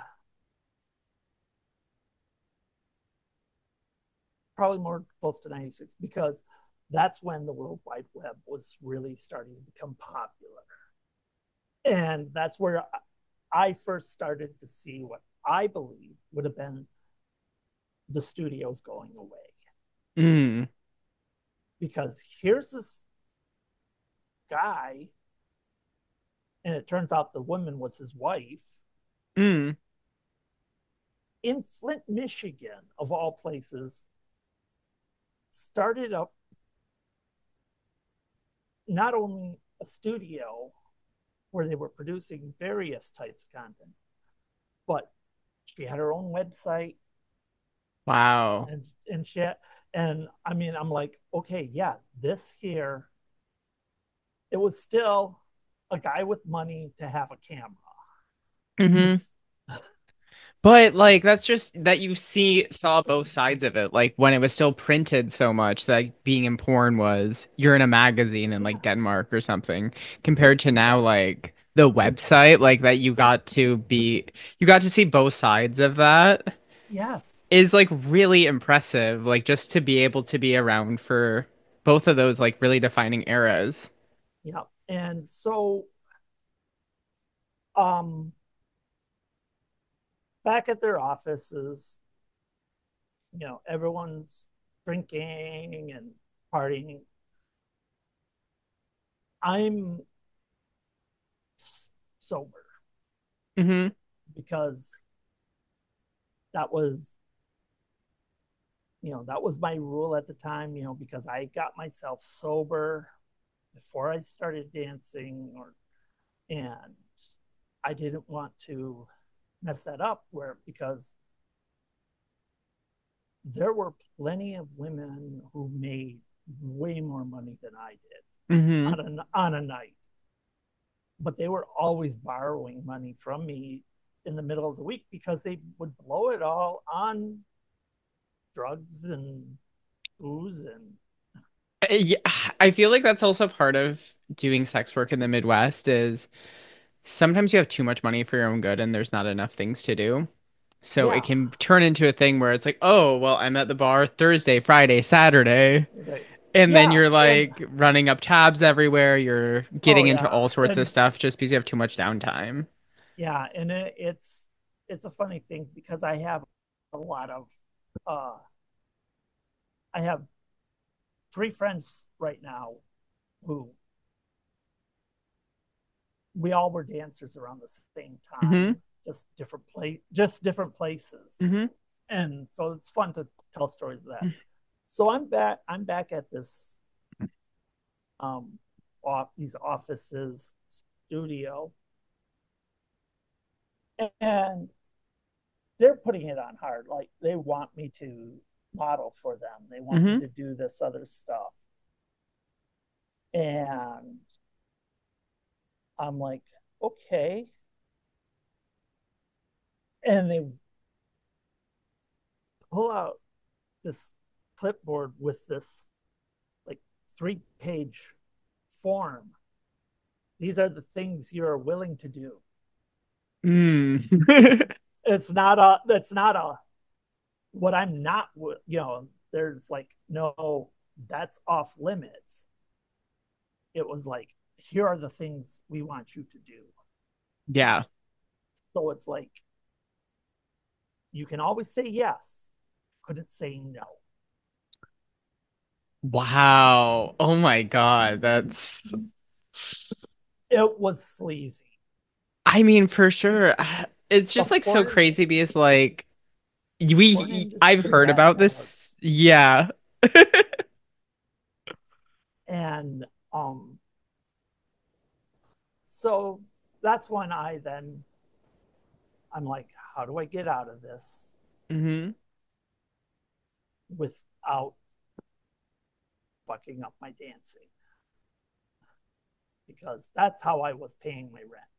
Probably more close to 96 because that's when the World Wide Web was really starting to become popular. And that's where I first started to see what I believe would have been the studios going away. Mm. Because here's this guy, and it turns out the woman was his wife, Mm. in Flint, Michigan, of all places, started up not only a studio where they were producing various types of content, but she had her own website Wow. and shit. And I mean, I'm like, okay, yeah, this here, it was still a guy with money to have a camera. Hmm. But like that's just that you saw both sides of it. Like when it was still printed so much that being in porn was you're in a magazine in like Yeah, Denmark or something, compared to now yeah, like the website, like that you got to see both sides of that yes, is like really impressive. Like just to be able to be around for both of those like really defining eras. yeah. And so, um, back at their offices, everyone's drinking and partying. I'm sober Hmm. because that was, that was my rule at the time, because I got myself sober before I started dancing and I didn't want to mess that up because there were plenty of women who made way more money than I did Hmm. on a night, but they were always borrowing money from me in the middle of the week because they would blow it all on drugs and booze and Yeah, I feel like that's also part of doing sex work in the Midwest is sometimes you have too much money for your own good and there's not enough things to do. So it yeah, can turn into a thing where it's like, oh, well, I'm at the bar Thursday, Friday, Saturday. right, And then yeah, you're and like running up tabs everywhere. You're oh getting into yeah, all sorts of and stuff just because you have too much downtime. yeah, and it's a funny thing because I have a lot of uh I have three friends right now who we all were dancers around the same Hmm. time, just different places. Hmm. And so it's fun to tell stories of that. So I'm back at this these offices studio, and they're putting it on hard. Like they want me to model for them. They want me Hmm. to do this other stuff. And I'm like, okay. And they pull out this clipboard with this like 3-page form. These are the things you're willing to do. Mm. It's not a what I'm not, there's like, no, that's off limits. It was like, here are the things we want you to do. Yeah. So it's like, you can always say yes, couldn't say no. Wow. Oh my God. That's, It was sleazy. I mean, for sure. It's The just like so porn, crazy because like porn I've industry heard back about then was, this. Yeah. And so that's when I'm like, how do I get out of this Mm-hmm. without fucking up my dancing? Because that's how I was paying my rent.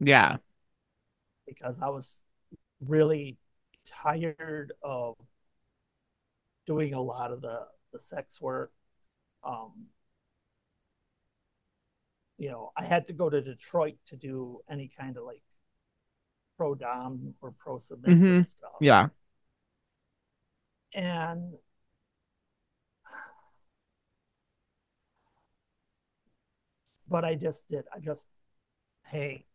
Yeah. Because I was really tired of doing a lot of the sex work. Um, I had to go to Detroit to do any kind of like pro dom or pro submissive Mm-hmm. stuff. Yeah. And but I just, hey,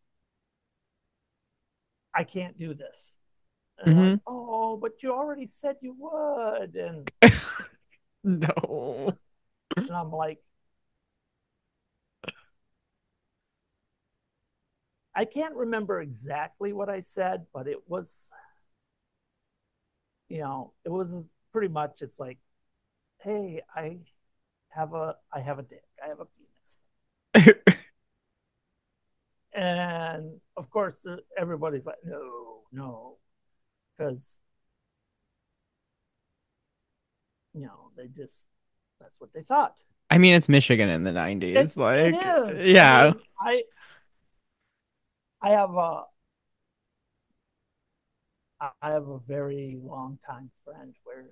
I can't do this. And they're like, Mm-hmm. oh, but you already said you would. No. And I'm like, I can't remember exactly what I said, but it was pretty much, it's like, hey, I have a dick, I have a penis. And of course, everybody's like, no, no, because they just, that's what they thought. I mean, it's Michigan in the It 90s. it Like, is. I yeah. mean, I have a very long time friend where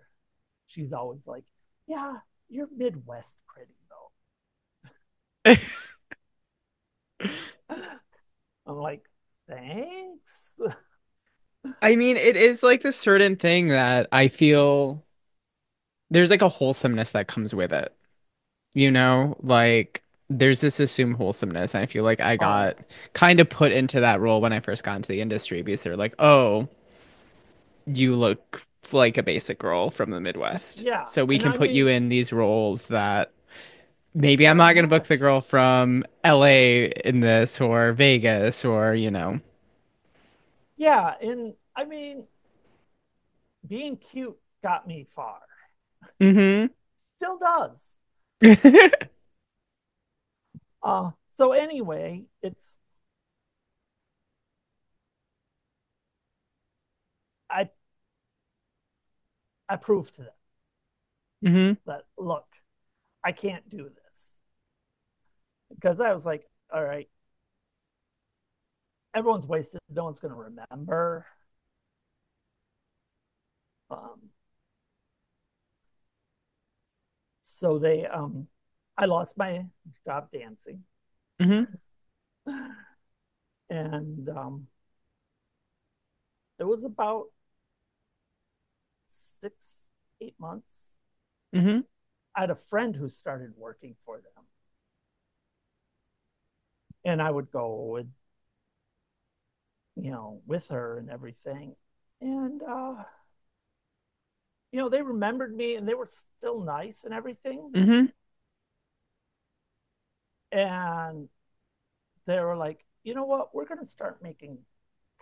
she's always like, yeah, you're Midwest pretty though. I'm like, thanks. I mean, it is like this certain thing that I feel there's like a wholesomeness that comes with it. Like there's this assumed wholesomeness. And I feel like I got Oh, kind of put into that role when I first got into the industry because they're like, oh, you look like a basic girl from the Midwest. yeah. So we And can I put you mean, in these roles that maybe I'm very not going to book the much. girl from LA in this or Vegas or. Yeah. And I mean, being cute got me far. Hmm. Still does. So anyway, I I proved to them Hmm. that, look, I can't do this. Because I was like, all right, everyone's wasted. No one's going to remember. Um, so I lost my job dancing. Hmm. And it was about 6, 8 months. Hmm. I had a friend who started working for them. And I would go with her and everything. And, they remembered me and they were still nice and everything. Hmm. And they were like, you know what? We're going to start making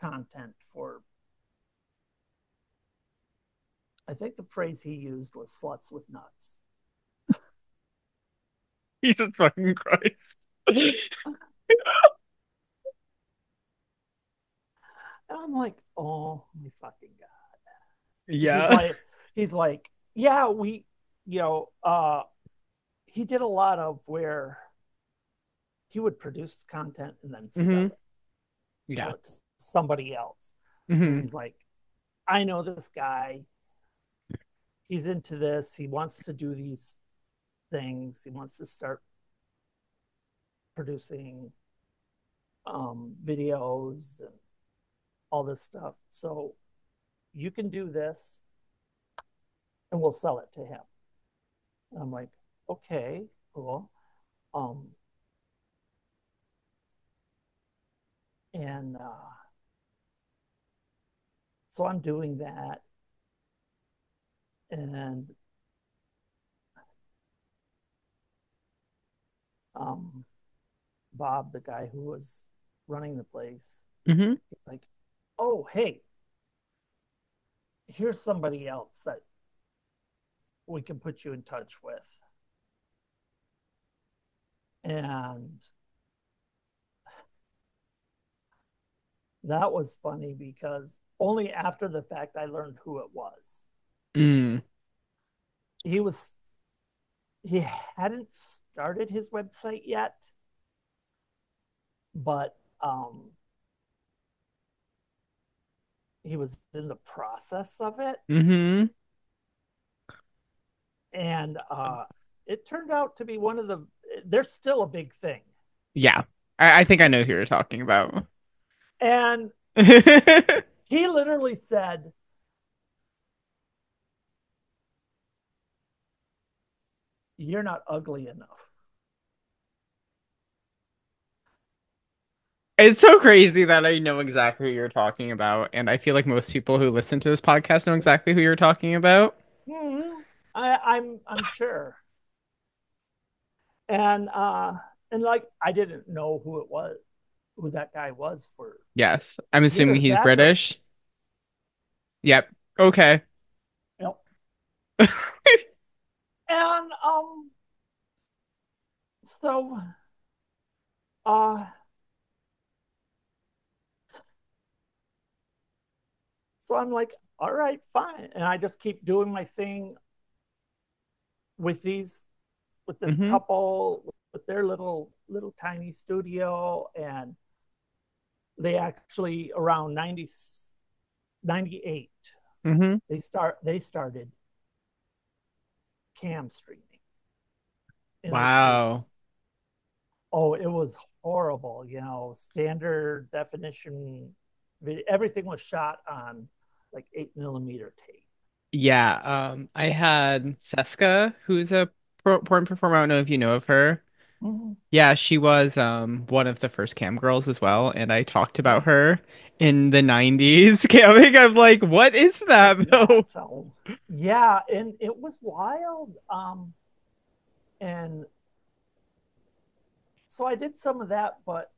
content for, I think the phrase he used was sluts with nuts. Jesus fucking Christ. And I'm like, oh my fucking God. Because Yeah. he's like, yeah, you know, uh, he did a lot of where he would produce content and then Hmm. sell Yeah. it to somebody else. And Hmm. he's like, I know this guy. He's into this. He wants to do these things. He wants to start producing videos and all this stuff. So you can do this and we'll sell it to him. And I'm like, okay, cool. Um, and so I'm doing that. And um, Bob, the guy who was running the place, Hmm. like, oh, hey, here's somebody else that we can put you in touch with. And that was funny because only after the fact I learned who it was. Mm. He was he hadn't started his website yet, but he was in the process of it, Mm-hmm. and it turned out to be one of the. They're still a big thing, Yeah. I think I know who you're talking about. and he literally said, "You're not ugly enough." It's so crazy that I know exactly who you're talking about, and I feel like most people who listen to this podcast know exactly who you're talking about. Mm-hmm. I'm sure, and like I didn't know who that guy was for Yes. I'm assuming years he's after. British. Yep. Okay. You know, and so uh so I'm like, all right, fine, and I just keep doing my thing with these with this Mm-hmm. couple with their little tiny studio, and they actually around 98 Mm-hmm. they started cam streaming in the studio. Wow. Oh, it was horrible, standard definition. Everything was shot on like 8 millimeter tape. Yeah. I had Seska, who's a porn performer. I don't know if you know of her. Mm-hmm. Yeah, she was one of the first cam girls as well, and I talked Yeah, about her in the 90s camming. I'm like, what is that yeah. though? So yeah, and it was wild. And so I did some of that, but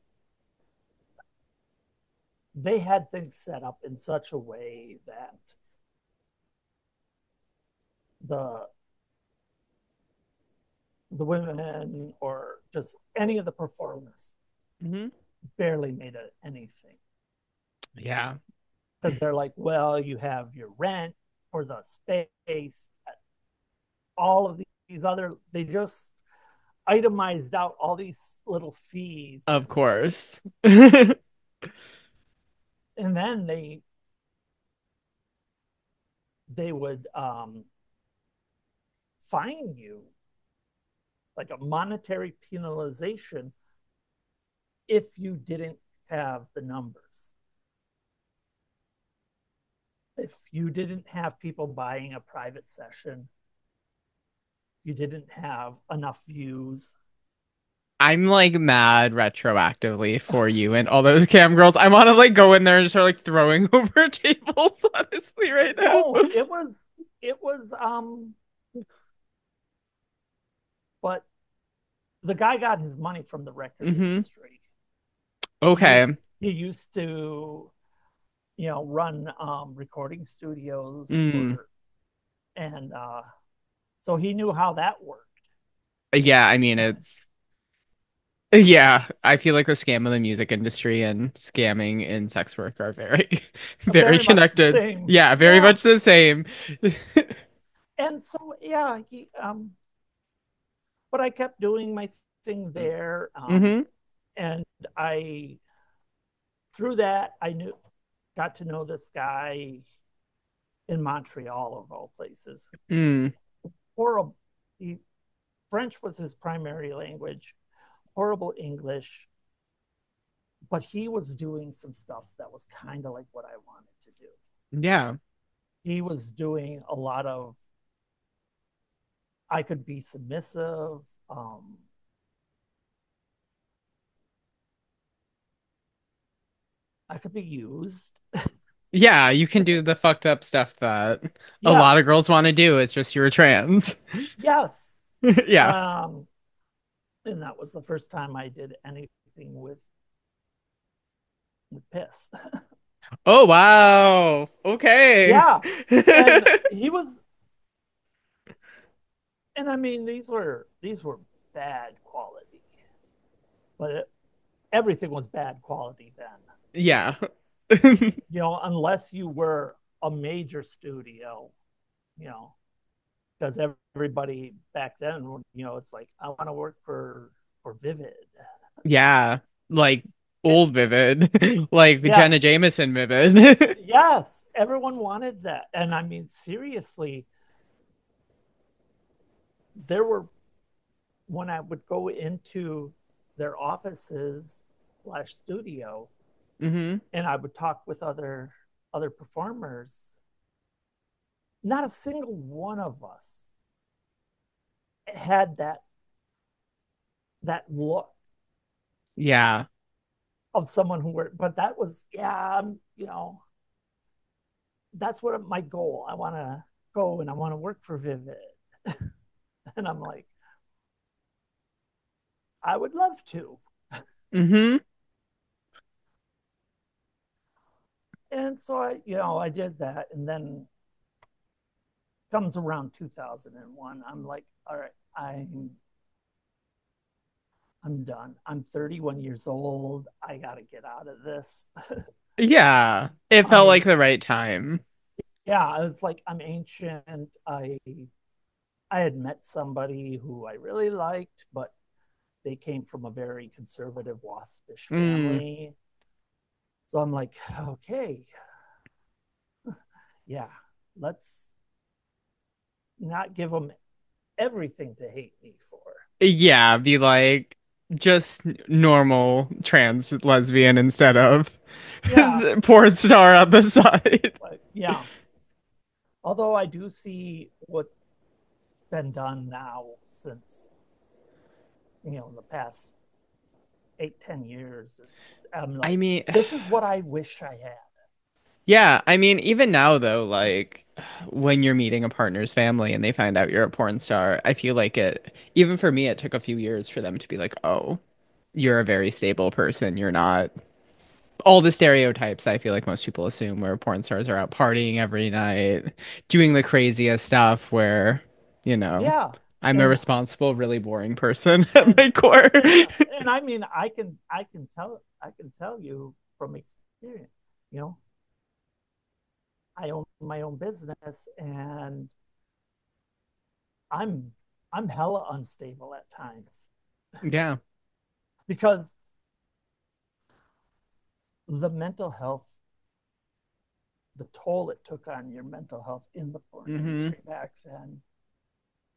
they had things set up in such a way that the the women or just any of the performers Hmm. barely made anything, Yeah. because they're like, well, you have your rent for the space, all of these other, they just itemized out all these little fees, Of and course. then they would fine you, like a monetary penalization, if you didn't have the numbers, if you didn't have people buying a private session, you didn't have enough views. I'm like mad retroactively for you and all those cam girls. I want to like go in there and start like throwing over tables, honestly, right now. Oh, it was but the guy got his money from the record Hmm. industry. Okay. He used to, run recording studios Mm. for, and so he knew how that worked. Yeah, I mean it's yeah, I feel like the scam of the music industry and scamming in sex work are very, very Very much the connected. same. Yeah, very Yeah. much the same. And so yeah, he but I kept doing my thing there. Hmm. And I through that I knew got to know this guy in Montreal of all places. Mm. Horrible. He, French was his primary language. Horrible English, but he was doing some stuff that was kind of like what I wanted to do. Yeah. He was doing a lot of, I could be submissive. I could be used. Yeah, you can do the fucked up stuff that a lot of Yes, girls want to do. It's just you're trans. yes. Yeah. Um, and that was the first time I did anything with piss. Oh wow. Okay. Yeah, and he was, and I mean these were bad quality. but everything was bad quality then. Yeah. Unless you were a major studio, you know, because everybody back then, it's like I want to work for Vivid. Yeah. Like It, old Vivid. Like Jenna yes, Jameson Vivid. yes, everyone wanted that, and I mean seriously, there were when I would go into their offices slash studio, hmm and I would talk with other performers. Not a single one of us had that look Yeah. of someone who were, but that was, yeah, that's what my goal. I want to go and I want to work for Vivid. And I'm like, I would love to. hmm And so I did that. And then comes around 2001. I'm like, all right, I'm done. I'm 31 years old. I got to get out of this. Yeah. It I felt like mean, the right time. yeah, it's like I'm ancient. I had met somebody who I really liked, but they came from a very conservative, waspish Mm. family. So I'm like, okay, yeah, let's not give them everything to hate me for. Yeah, be like just normal trans lesbian instead of Yeah, porn star on the side. but yeah, although I do see what's been done now since the past 8, 10 years is I'm I like, mean, this is what I wish I had. yeah, I mean, even now though, like when you're meeting a partner's family and they find out you're a porn star, I feel like even for me, it took a few years for them to be like, oh, you're a very stable person. You're not all the stereotypes I feel like most people assume where porn stars are out partying every night, doing the craziest stuff where, you know, Yeah, I'm a and responsible, really boring person at and my core. and I mean, I can tell you from experience. You know, I own my own business, and I'm I'm hella unstable at times Yeah. because the mental health, the toll it took on your mental health in the porn hmm industry back then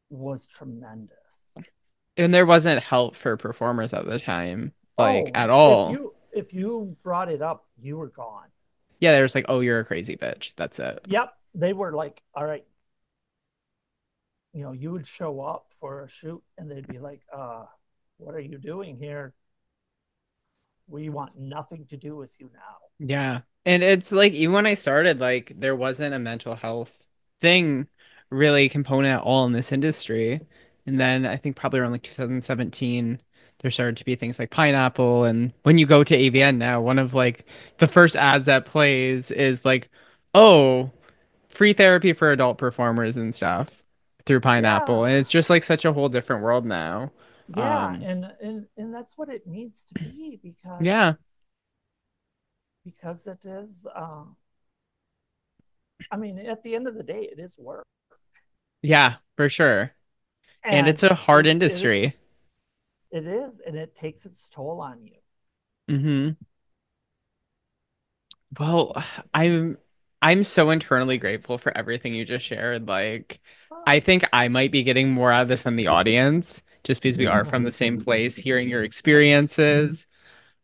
was tremendous. And there wasn't help for performers at the time, like Oh, at if all. you brought it up, you were gone. Yeah, there's like, oh, you're a crazy bitch. That's it. Yep, they were like, all right, you would show up for a shoot and they'd be like, what are you doing here? We want nothing to do with you now. Yeah. And it's like even when I started, like there wasn't a mental health thing really component at all in this industry. And then I think probably around like 2017, there started to be things like Pineapple. And when you go to AVN now, one of like the first ads that plays is like, oh, free therapy for adult performers and stuff through Pineapple. Yeah, And it's just like such a whole different world now. yeah, Um, and that's what it needs to be yeah, because it is. I mean, at the end of the day, it is work, yeah, for sure. And and it's a hard industry. it is, and it takes its toll on you. hmm Well, I'm I'm so internally grateful for everything you just shared. Like, I think I might be getting more out of this than the audience, just because we are from the same place, hearing your experiences.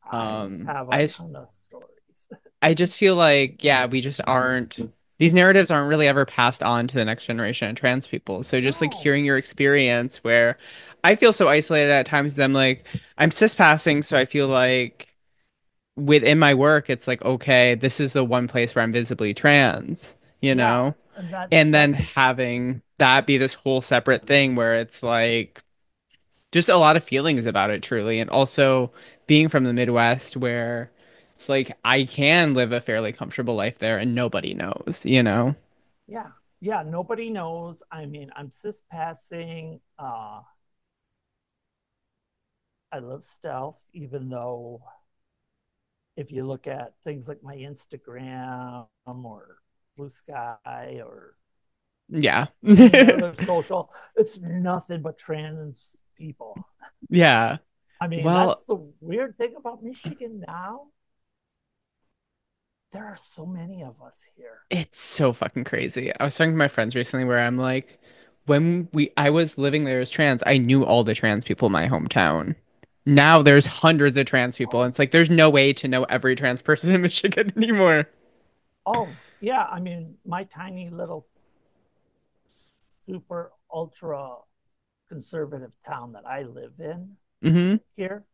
I have a I ton of stories. I just feel like, yeah, we just aren't these narratives aren't really ever passed on to the next generation of trans people. So just like No, hearing your experience where I feel so isolated at times, I'm like, I'm cis passing, so I feel like within my work, it's like, okay, this is the one place where I'm visibly trans, you yeah, know? and And then that's having that be this whole separate thing where it's like just a lot of feelings about it, truly. And also being from the Midwest where it's like I can live a fairly comfortable life there and nobody knows, you know? yeah, yeah. Nobody knows. I mean, I'm cis passing. I love stealth, even though if you look at things like my Instagram or Blue Sky or Yeah. any other social, it's nothing but trans people. Yeah. I mean, Well, that's the weird thing about Michigan now. There are so many of us here. it's so fucking crazy. I was talking to my friends recently where I'm like, when I was living there as trans, I knew all the trans people in my hometown. Now there's hundreds of trans people, and Oh, it's like there's no way to know every trans person in Michigan anymore. oh, yeah. I mean, my tiny little super ultra conservative town that I live in Hmm. here.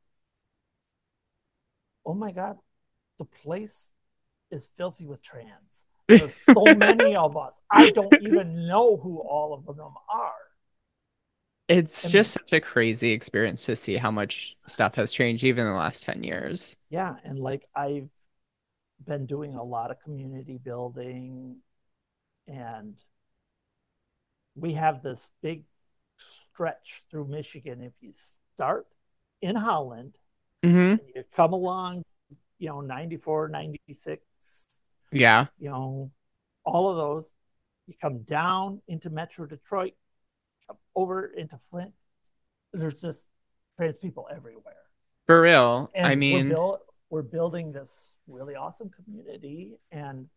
Oh my God, the place is filthy with trans. There's so many of us. I don't even know who all of them are. It's And just such a crazy experience to see how much stuff has changed even in the last 10 years. yeah, and like I've been doing a lot of community building, and we have this big stretch through Michigan. If you start in Holland Hmm. and you come along, 94, 96, Yeah, you know, all of those, you come down into Metro Detroit, come over into Flint. There's just trans people everywhere. for real. I And mean, we're building this really awesome community, and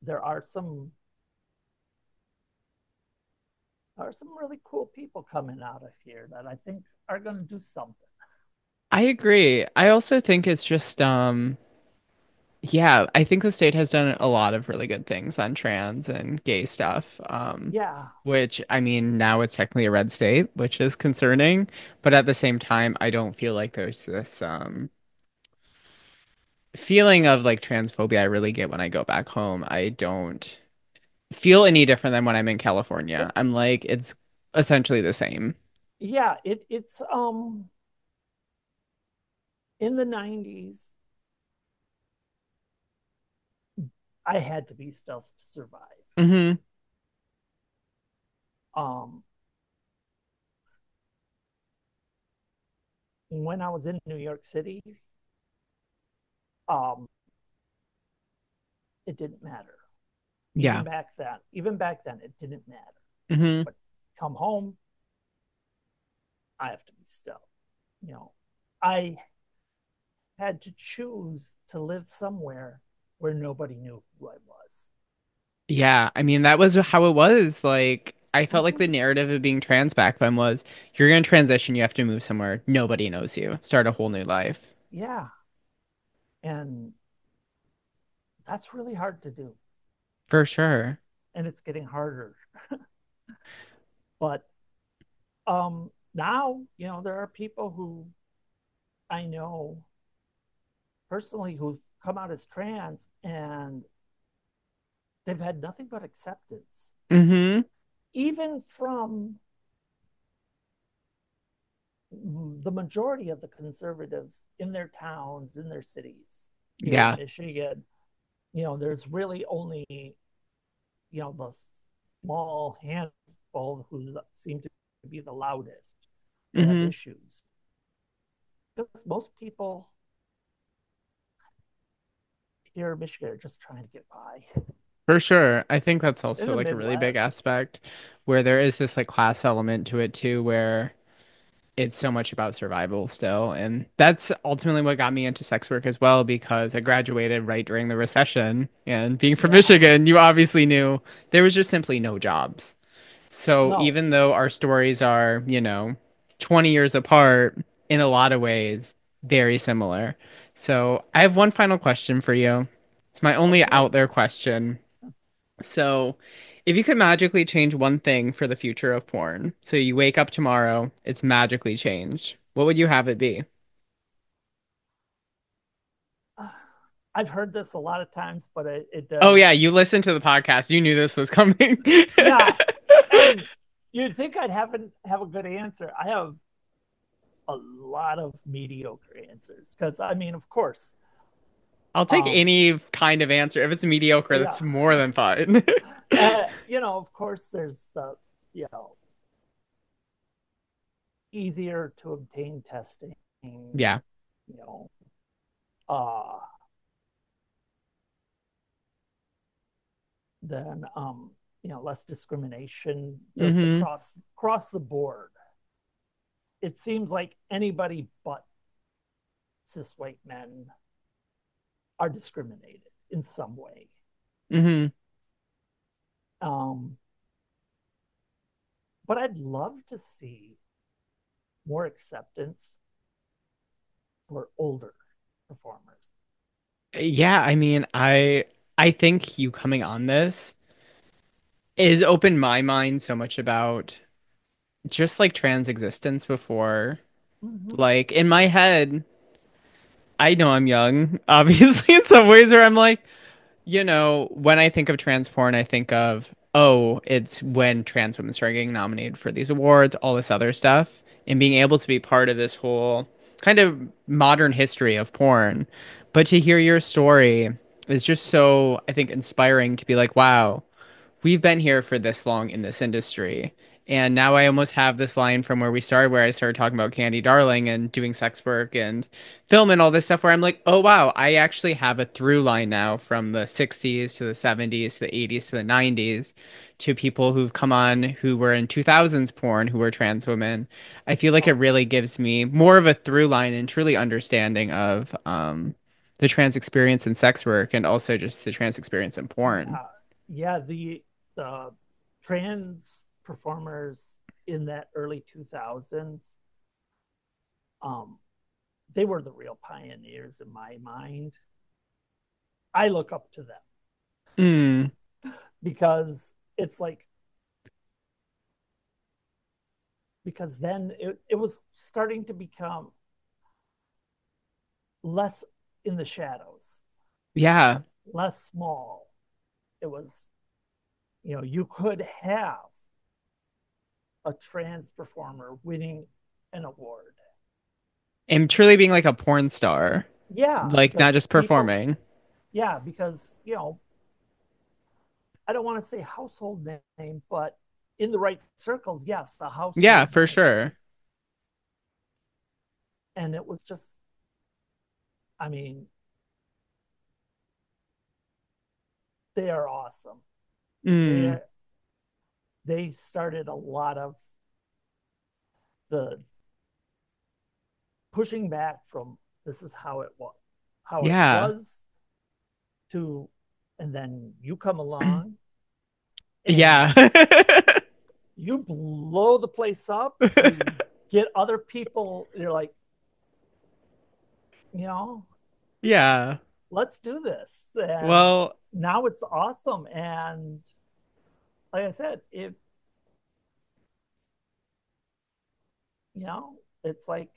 there are some really cool people coming out of here that I think are going to do something. I agree. I also think it's just yeah, I think the state has done a lot of really good things on trans and gay stuff. Yeah, Which I mean, now it's technically a red state, which is concerning, but at the same time, I don't feel like there's this feeling of like transphobia I really get when I go back home. I don't feel any different than when I'm in California. it I'm like, it's essentially the same. yeah, it's in the 90s I had to be stealth to survive. Hmm. Um when I was in New York City, um it didn't matter. Yeah. Even back then it didn't matter. Hmm. But come home, I have to be stealth. I had to choose to live somewhere where nobody knew who I was. Yeah. I mean, that was how it was. Like, I felt like Mm-hmm. the narrative of being trans back then was you're going to transition, you have to move somewhere. Nobody knows you. Start a whole new life. Yeah, and that's really hard to do, For sure. and it's getting harder. But now, there are people who I know personally who've come out as trans, and they've had nothing but acceptance, Hmm. even from the majority of the conservatives in their towns, in their cities here in Yeah. Michigan. There's really only, the small handful who seem to be the loudest, who have Hmm. issues. Because most people here in Michigan are just trying to get by. For sure. I think that's In also the like a really big Midwest, aspect where there is this like class element to it too, where it's so much about survival still. And that's ultimately what got me into sex work as well, because I graduated right during the recession. And being from yeah, Michigan, you obviously knew there was just simply no jobs. So no, even though our stories are, 20 years apart, in a lot of ways, very similar. So I have one final question for you. It's my only okay. out there question. So, if you could magically change one thing for the future of porn, so you wake up tomorrow, it's magically changed, what would you have it be? I've heard this a lot of times, but it Oh does. yeah, you listened to the podcast. You knew this was coming. Yeah, and you'd think I'd have a good answer. I have a lot of mediocre answers because I mean, of course, I'll take um, any kind of answer. If it's mediocre, yeah, that's more than fine. of course, there's the you know easier to obtain testing, Yeah. you know, uh, then less discrimination just Hmm. across the board. It seems like anybody but cis white men are discriminated in some way. Hmm. Um, but I'd love to see more acceptance for older performers. Yeah, I mean, I think you coming on this is opened my mind so much about just like trans existence before. Mm-hmm. Like in my head, I know I'm young, obviously in some ways where I'm like, when I think of trans porn, I think of, oh, it's when trans women start getting nominated for these awards, all this other stuff, and being able to be part of this whole kind of modern history of porn. But to hear your story is just so, I think, inspiring to be like, wow, we've been here for this long in this industry. And now I almost have this line from where we started, where I started talking about Candy Darling and doing sex work and film and all this stuff, where I'm like, oh, wow, I actually have a through line now from the 60s to the 70s to the 80s to the 90s to people who've come on who were in 2000s porn who were trans women. I feel like it Oh, really gives me more of a through line and truly understanding of the trans experience in sex work and also just the trans experience in porn. yeah, yeah. The trans performers in that early 2000s, um, they were the real pioneers in my mind. I look up to them Mm. because it's like then it was starting to become less in the shadows, Yeah. less small. It was, you could have a trans performer winning an award. And truly being like a porn star, Yeah, like because not just people, performing. yeah, because, I don't want to say household name, but in the right circles, yes, a Yeah, household for name. sure. And it was just, I mean, they are awesome. Mm. They they started a lot of the pushing back from this is how it Yeah. was to, and then you come along Yeah. and you blow the place up. You get other people. You're like, you know, Yeah. let's do this. And Well, now it's awesome. And like I said, it's like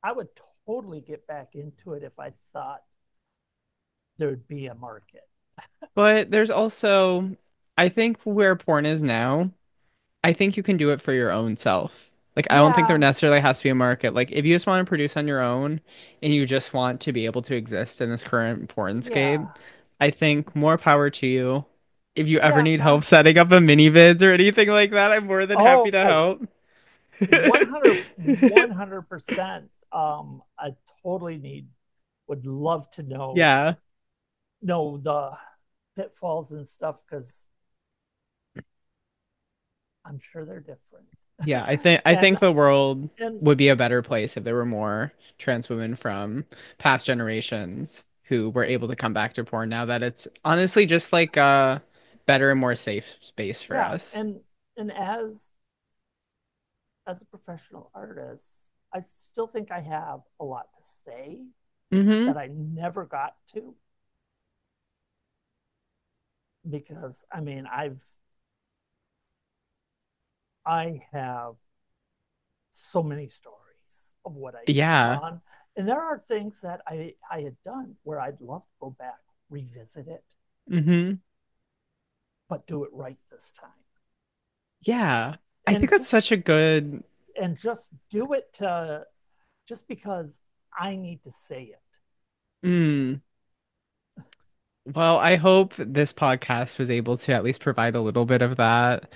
I would totally get back into it if I thought there'd be a market. but there's also, I think where porn is now, I think you can do it for your own self. Like, I don't think there Yeah, necessarily has to be a market. Like, if you just want to produce on your own and you just want to be able to exist in this current yeah, pornscape, I think more power to you. If you ever yeah. need help setting up a mini vids or anything like that, I'm more than happy to Oh, help. 100%. I totally would love to Yeah. know the pitfalls and stuff because I'm sure they're different. Yeah, I think and the world and would be a better place if there were more trans women from past generations who were able to come back to porn now that it's honestly just like a better and more safe space for yeah, us. and as a professional artist, I still think I have a lot to say Hmm. that I never got to because I mean I have so many stories of what I've Yeah. done. And there are things that I had done where I'd love to go back, revisit it, Hmm. but do it right this time. Yeah. I think And that's such a good. just do it to just because I need to say it. Mm. Well, I hope this podcast was able to at least provide a little bit of that.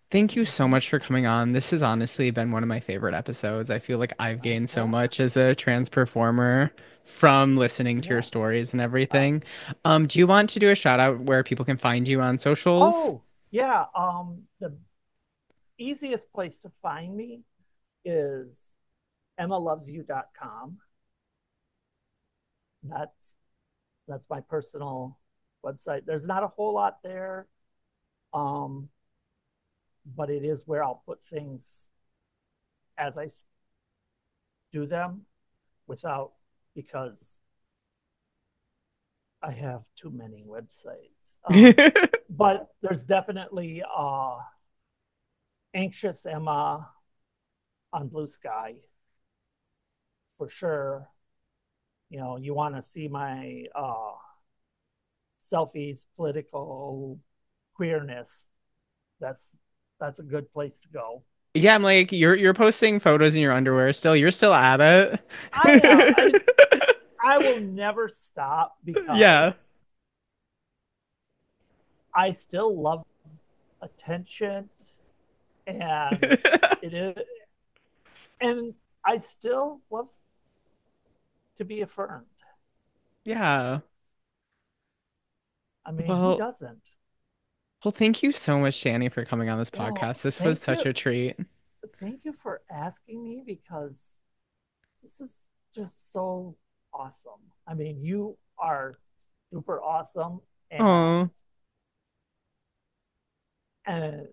Thank you so much for coming on. This has honestly been one of my favorite episodes. I feel like I've gained so Yeah, much as a trans performer from listening to your yeah. stories and Uh, everything. Do you want to do a shout out where people can find you on socials? oh, yeah. The easiest place to find me is emmalovesyou.com. That's that's my personal website. There's not a whole lot there, um, but it is where I'll put things as I do them without because I have too many websites. But there's definitely Anxious Emma on Blue Sky for sure. You know, you want to see my selfies, political queerness. That's that's a good place to go. Yeah, I'm like you're posting photos in your underwear still. You're still at I am. it. I will never stop Yeah. because I still love attention and it is and I still love to be affirmed. Yeah. I mean, who Well, doesn't? well, thank you so much, Danny, for coming on this Well, podcast. This was such a treat. thank you for asking me because this is just so awesome. I mean, you are super awesome Oh. and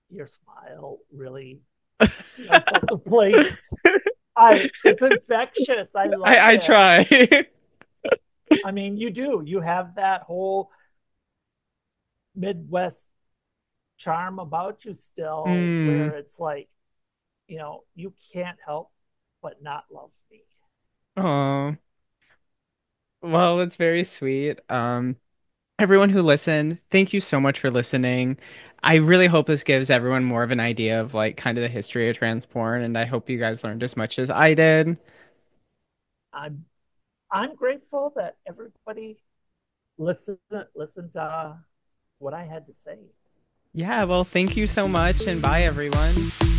your smile really lights up the place. I It's infectious. I love I it. try. I mean, you do. You have that whole Midwest charm about you still where Mm. it's like, you can't help but not love me. Oh. Well, it's very sweet. Everyone who listened, thank you so much for listening. I really hope this gives everyone more of an idea of like kind of the history of trans porn, and I hope you guys learned as much as I did. I'm I'm grateful that everybody listened to what I had to say. Yeah, well, thank you so much, and bye, everyone.